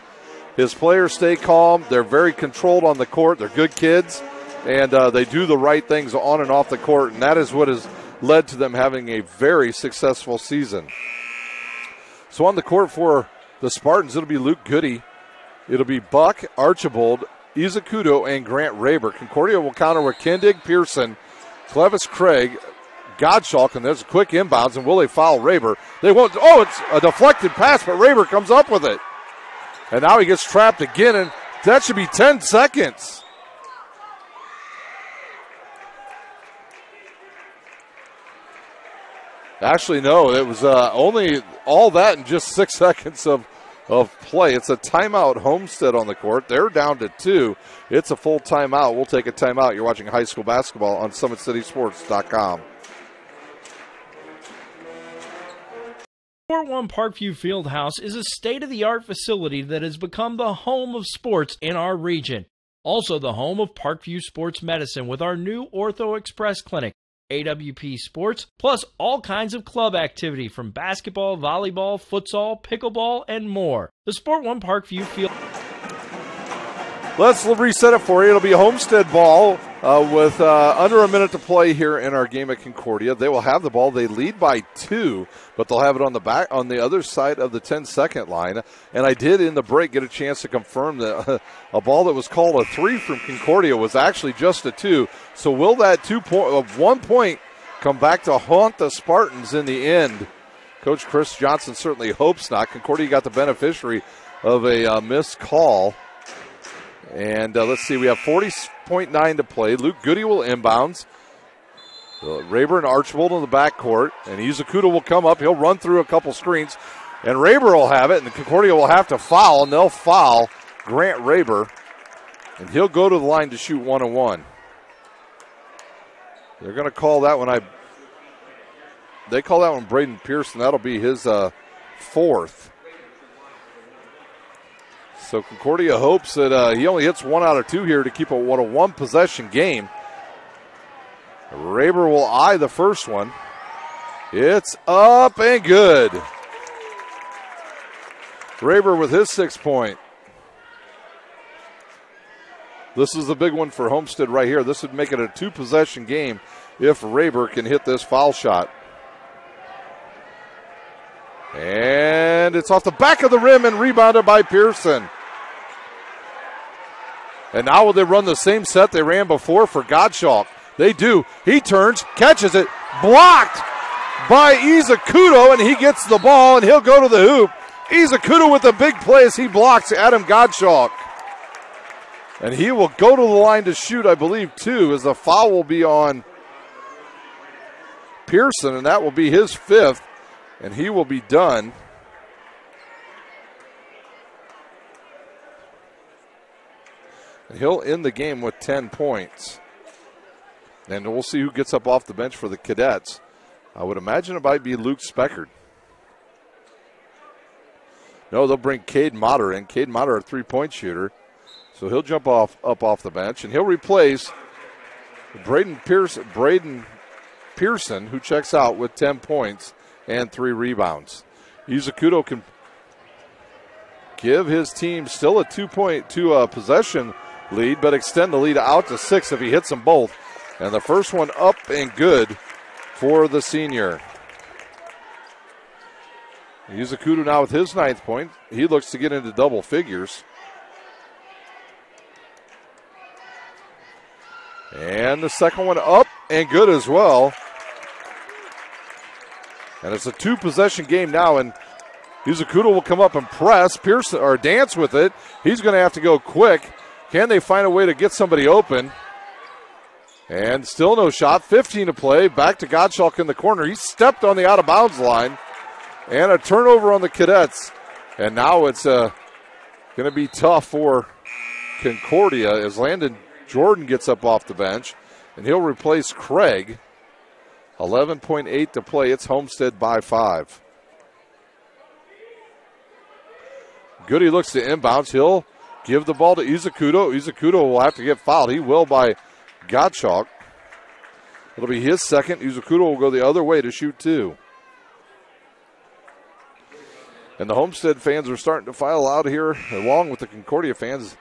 His players stay calm. They're very controlled on the court. They're good kids, and they do the right things on and off the court, and that is what has led to them having a very successful season. So on the court for the Spartans, it'll be Luke Goody. It'll be Buck, Archibald, Izukudo, and Grant Rayber. Concordia will counter with Kindig, Pearson, Clevis Craig, Gottschalk, and there's a quick inbounds, and will they foul Rayber? They won't. Oh, it's a deflected pass, but Rayber comes up with it. And now he gets trapped again, and that should be 10 seconds. Actually, no, it was only all that in just 6 seconds of of play. It's a timeout. Homestead on the court. They're down to 2. It's a full timeout. We'll take a timeout. You're watching high school basketball on SummitCitySports.com. Sport One Parkview Fieldhouse is a state-of-the-art facility that has become the home of sports in our region. Also the home of Parkview Sports Medicine with our new Ortho Express Clinic, AWP Sports, plus all kinds of club activity from basketball, volleyball, futsal, pickleball, and more. The Sport One Parkview Field. Let's reset it for you. It'll be Homestead ball with under a minute to play here in our game at Concordia. They will have the ball. They lead by 2, but they'll have it on the back on the other side of the 10-second line. And I did in the break get a chance to confirm that a ball that was called a 3 from Concordia was actually just a 2. So will that 1 point come back to haunt the Spartans in the end? Coach Chris Johnson certainly hopes not. Concordia got the beneficiary of a missed call. And let's see, we have 40.9 to play. Luke Goody will inbounds. Rayburn Archibald in the backcourt. And Izakuta will come up. He'll run through a couple screens. And Rayburn will have it. And Concordia will have to foul. And they'll foul Grant Rayburn. And he'll go to the line to shoot 1-on-1. They're going to call that one. They call that one Braden Pearson. That'll be his 4th. So Concordia hopes that he only hits 1 out of 2 here to keep a 1-possession game. Rayburn will eye the first one. It's up and good. Rayburn with his 6th point. This is the big one for Homestead right here. This would make it a 2-possession game if Rayburn can hit this foul shot. And it's off the back of the rim and rebounded by Pearson. And now will they run the same set they ran before for Gottschalk? They do. He turns, catches it, blocked by Izakuto, and he gets the ball, and he'll go to the hoop. Izakuto with the big play as he blocks Adam Gottschalk. And he will go to the line to shoot, I believe, 2, as the foul will be on Pearson, and that will be his 5th, and he will be done. He'll end the game with 10 points. And we'll see who gets up off the bench for the Cadets. I would imagine it might be Luke Speckard. No, they'll bring Cade Motter in. Cade Motter, a 3-point shooter. So he'll jump up off the bench, and he'll replace Braden Pearson, who checks out with 10 points and 3 rebounds. Izakuto can give his team still a 2 possession lead, but extend the lead out to 6 if he hits them both. And the first one up and good for the senior. Izakuto now with his 9th point. He looks to get into double figures. And the second one up and good as well. And it's a 2-possession game now, and Izakuto will come up and press Pearson or dance with it. He's going to have to go quick. Can they find a way to get somebody open? And still no shot. 15 to play. Back to Gottschalk in the corner. He stepped on the out-of-bounds line. And a turnover on the Cadets. And now it's going to be tough for Concordia as Landon Jordan gets up off the bench. And he'll replace Craig. 11.8 to play. It's Homestead by 5. Goody looks to inbounds. He'll give the ball to Izakuto. Izakuto will have to get fouled. He will by Gottschalk. It'll be his 2nd. Izakuto will go the other way to shoot 2. And the Homestead fans are starting to file out here along with the Concordia fans.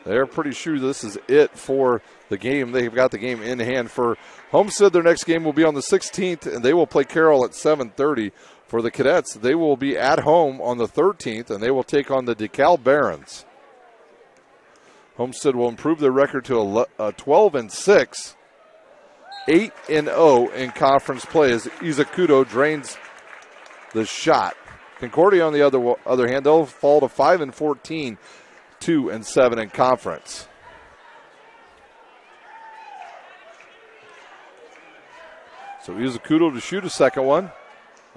They're pretty sure this is it for the game. They've got the game in hand for Homestead. Their next game will be on the 16th, and they will play Carroll at 7:30. For the Cadets, they will be at home on the 13th, and they will take on the DeKalb Barons. Homestead will improve their record to 12-6, 8-0 in conference play as Izakuto drains the shot. Concordia, on the other hand, they'll fall to 5-14, 2-7 in conference. So Izakuto to shoot a second one.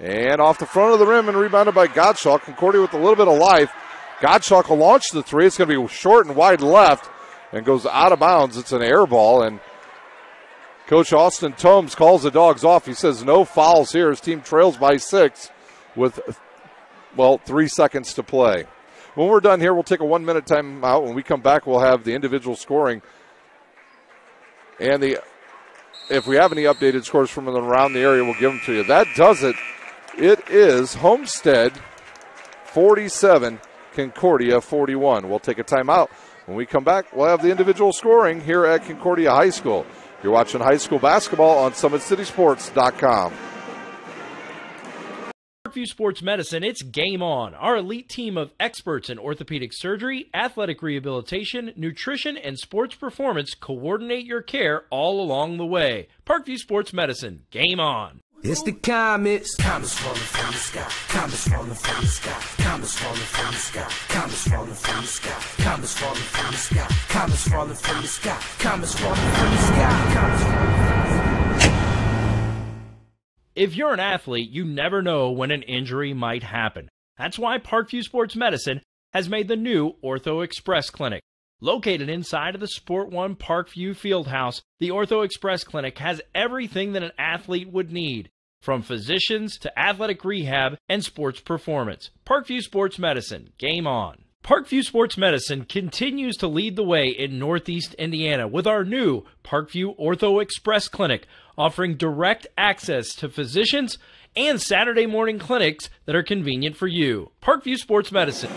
And off the front of the rim and rebounded by Gottschalk. Concordia with a little bit of life. Gottschalk will launch the three. It's going to be short and wide left and goes out of bounds. It's an air ball, and Coach Austin Tomes calls the Dogs off. He says no fouls here. His team trails by 6 with, 3 seconds to play. When we're done here, we'll take a 1-minute timeout. When we come back, we'll have the individual scoring and if we have any updated scores from around the area, we'll give them to you. That does it. It is Homestead 47, Concordia 41. We'll take a timeout. When we come back, we'll have the individual scoring here at Concordia High School. You're watching high school basketball on SummitCitySports.com. Parkview Sports Medicine, it's game on. Our elite team of experts in orthopedic surgery, athletic rehabilitation, nutrition, and sports performance coordinate your care all along the way. Parkview Sports Medicine, game on. It's the comets. Comets falling from the sky. Comets falling from the sky. Comets falling from the sky. Comets falling from the sky. Comets falling from the sky. Comets falling from the sky. Comets falling from the sky. Comets falling from the sky. If you're an athlete, you never know when an injury might happen. That's why Parkview Sports Medicine has made the new Ortho Express Clinic. Located inside of the Sport One Parkview Fieldhouse, the Ortho Express Clinic has everything that an athlete would need, from physicians to athletic rehab and sports performance. Parkview Sports Medicine, game on. Parkview Sports Medicine continues to lead the way in Northeast Indiana with our new Parkview Ortho Express Clinic, offering direct access to physicians and Saturday morning clinics that are convenient for you. Parkview Sports Medicine.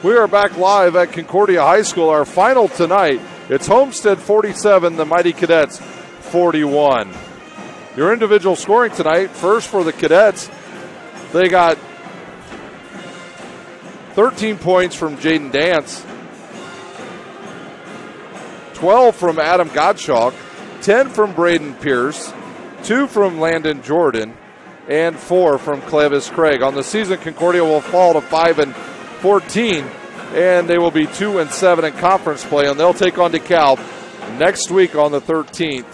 We are back live at Concordia High School. Our final tonight, it's Homestead 47, the Mighty Cadets 41. Your individual scoring tonight, first for the Cadets, they got 13 points from Jaden Dance, 12 from Adam Gottschalk, 10 from Braden Pierce, 2 from Landon Jordan, and 4 from Clavis Craig. On the season, Concordia will fall to 5-14, and they will be 2-7 in conference play, and they'll take on DeKalb next week on the 13th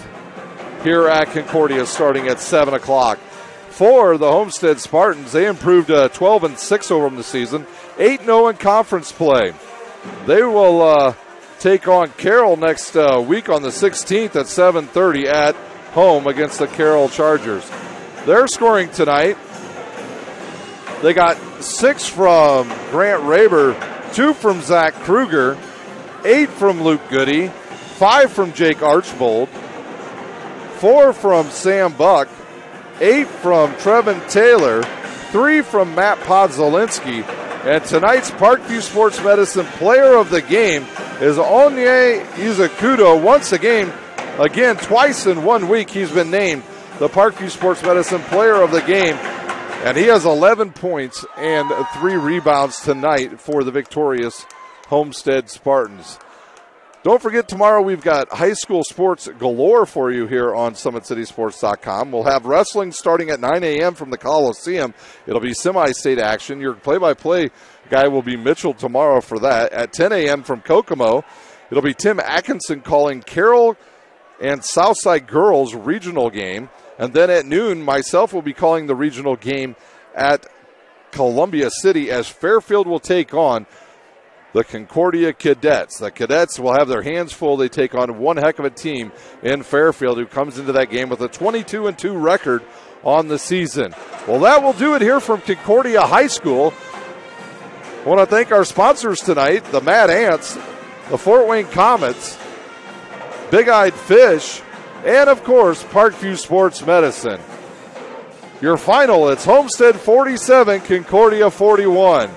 here at Concordia starting at 7 o'clock. For the Homestead Spartans, they improved 12-6 over the season, 8-0 in conference play. They will take on Carroll next week on the 16th at 7:30 at home against the Carroll Chargers. Their scoring tonight, they got 6 from Grant Raber, 2 from Zach Kruger, 8 from Luke Goody, 5 from Jake Archbold, 4 from Sam Buck, 8 from Trevin Taylor, 3 from Matt Podzolinski, and tonight's Parkview Sports Medicine Player of the Game is Onye Izakudo. Once again, twice in 1 week, he's been named the Parkview Sports Medicine Player of the Game, and he has 11 points and 3 rebounds tonight for the victorious Homestead Spartans. Don't forget, tomorrow we've got high school sports galore for you here on SummitCitySports.com. We'll have wrestling starting at 9 a.m. from the Coliseum. It'll be semi-state action. Your play-by-play guy will be Mitchell tomorrow for that. At 10 a.m. from Kokomo, it'll be Tim Atkinson calling Carroll and Southside Girls regional game. And then at noon, myself will be calling the regional game at Columbia City as Fairfield will take on the Concordia Cadets. The Cadets will have their hands full. They take on one heck of a team in Fairfield who comes into that game with a 22-2 record on the season. Well, that will do it here from Concordia High School. I want to thank our sponsors tonight, the Mad Ants, the Fort Wayne Comets, Big Eyed Fish, and, of course, Parkview Sports Medicine. Your final, it's Homestead 47, Concordia 41.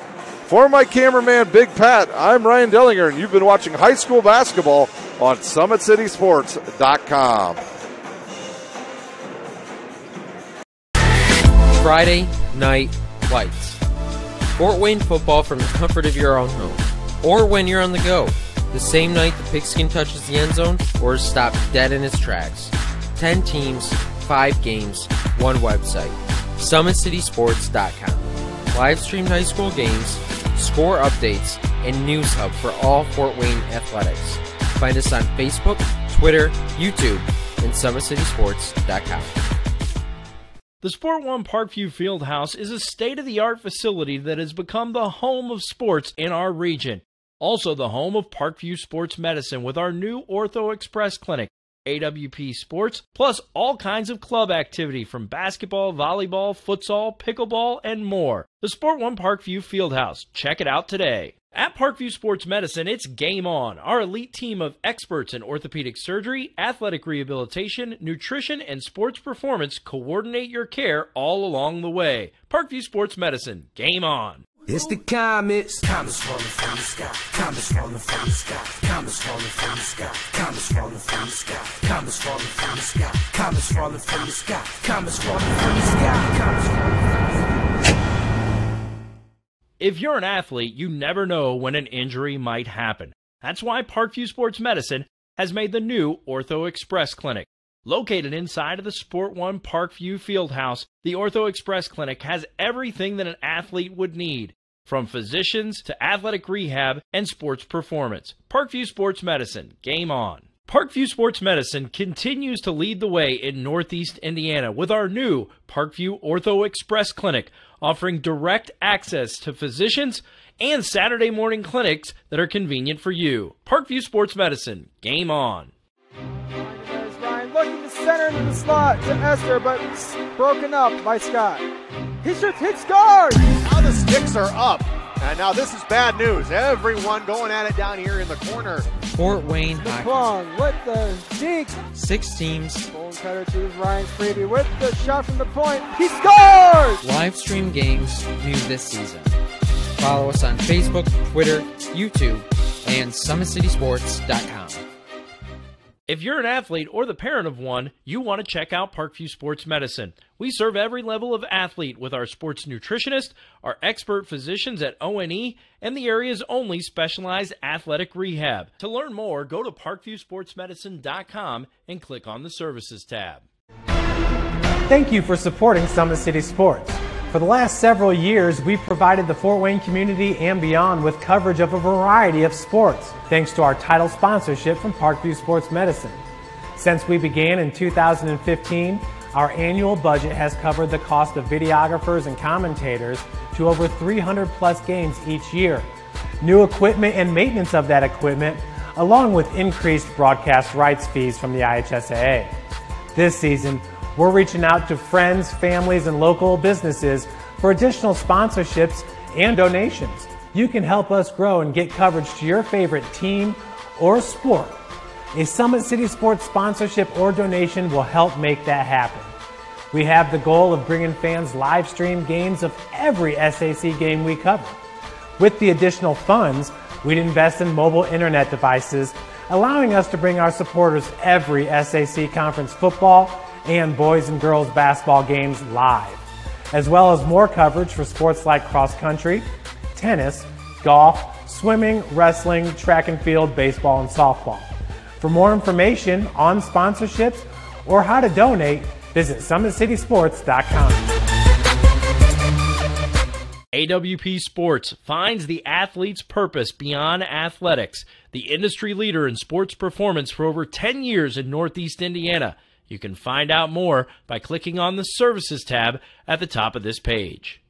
For my cameraman, Big Pat, I'm Ryan Dellinger, and you've been watching high school basketball on SummitCitySports.com. Friday Night Lights. Fort Wayne football from the comfort of your own home, or when you're on the go. The same night the pigskin touches the end zone or is stopped dead in its tracks. 10 teams, 5 games, 1 website. SummitCitySports.com. Live streamed high school games, score updates, and news hub for all Fort Wayne athletics. Find us on Facebook, Twitter, YouTube, and SummitCitySports.com. The Sport One Parkview Fieldhouse is a state-of-the-art facility that has become the home of sports in our region. Also the home of Parkview Sports Medicine with our new Ortho Express Clinic, AWP Sports, plus all kinds of club activity from basketball, volleyball, futsal, pickleball, and more. The Sport One Parkview Fieldhouse. Check it out today. At Parkview Sports Medicine, it's game on. Our elite team of experts in orthopedic surgery, athletic rehabilitation, nutrition, and sports performance coordinate your care all along the way. Parkview Sports Medicine, game on. It's the comets. Comets falling from the sky. Comets falling from the sky. Comets falling from the sky. Comets falling from the sky. Comets falling from the sky. Comets falling from the sky. Comets falling from the sky. Comets falling from the sky. If you're an athlete, you never know when an injury might happen. That's why Parkview Sports Medicine has made the new Ortho Express Clinic. Located inside of the Sport One Parkview Fieldhouse, the Ortho Express Clinic has everything that an athlete would need, from physicians to athletic rehab and sports performance. Parkview Sports Medicine, game on. Parkview Sports Medicine continues to lead the way in Northeast Indiana with our new Parkview Ortho Express Clinic, offering direct access to physicians and Saturday morning clinics that are convenient for you. Parkview Sports Medicine, game on. There's Ryan looking to center into the slot to Esther, but it's broken up by Scott. He shoots, hits, scores! Now the sticks are up. And now this is bad news. Everyone going at it down here in the corner. Fort Wayne Hockey. Plong with the deke. 6 teams. Bone cutter chooses Ryan Freeby with the shot from the point. He scores! Live stream games new this season. Follow us on Facebook, Twitter, YouTube, and SummitCitySports.com. If you're an athlete or the parent of one, you want to check out Parkview Sports Medicine. We serve every level of athlete with our sports nutritionist, our expert physicians at O&E, and the area's only specialized athletic rehab. To learn more, go to parkviewsportsmedicine.com and click on the Services tab. Thank you for supporting Summit City Sports. For the last several years, we've provided the Fort Wayne community and beyond with coverage of a variety of sports, thanks to our title sponsorship from Parkview Sports Medicine. Since we began in 2015, our annual budget has covered the cost of videographers and commentators to over 300 plus games each year. New equipment and maintenance of that equipment, along with increased broadcast rights fees from the IHSAA. This season, we're reaching out to friends, families, and local businesses for additional sponsorships and donations. You can help us grow and get coverage to your favorite team or sport. A Summit City Sports sponsorship or donation will help make that happen. We have the goal of bringing fans live stream games of every SAC game we cover. With the additional funds, we'd invest in mobile internet devices, allowing us to bring our supporters every SAC conference football and boys and girls basketball games live, as well as more coverage for sports like cross country, tennis, golf, swimming, wrestling, track and field, baseball, and softball. For more information on sponsorships or how to donate, visit SummitCitySports.com. AWP Sports finds the athlete's purpose beyond athletics, the industry leader in sports performance for over 10 years in Northeast Indiana. You can find out more by clicking on the Services tab at the top of this page.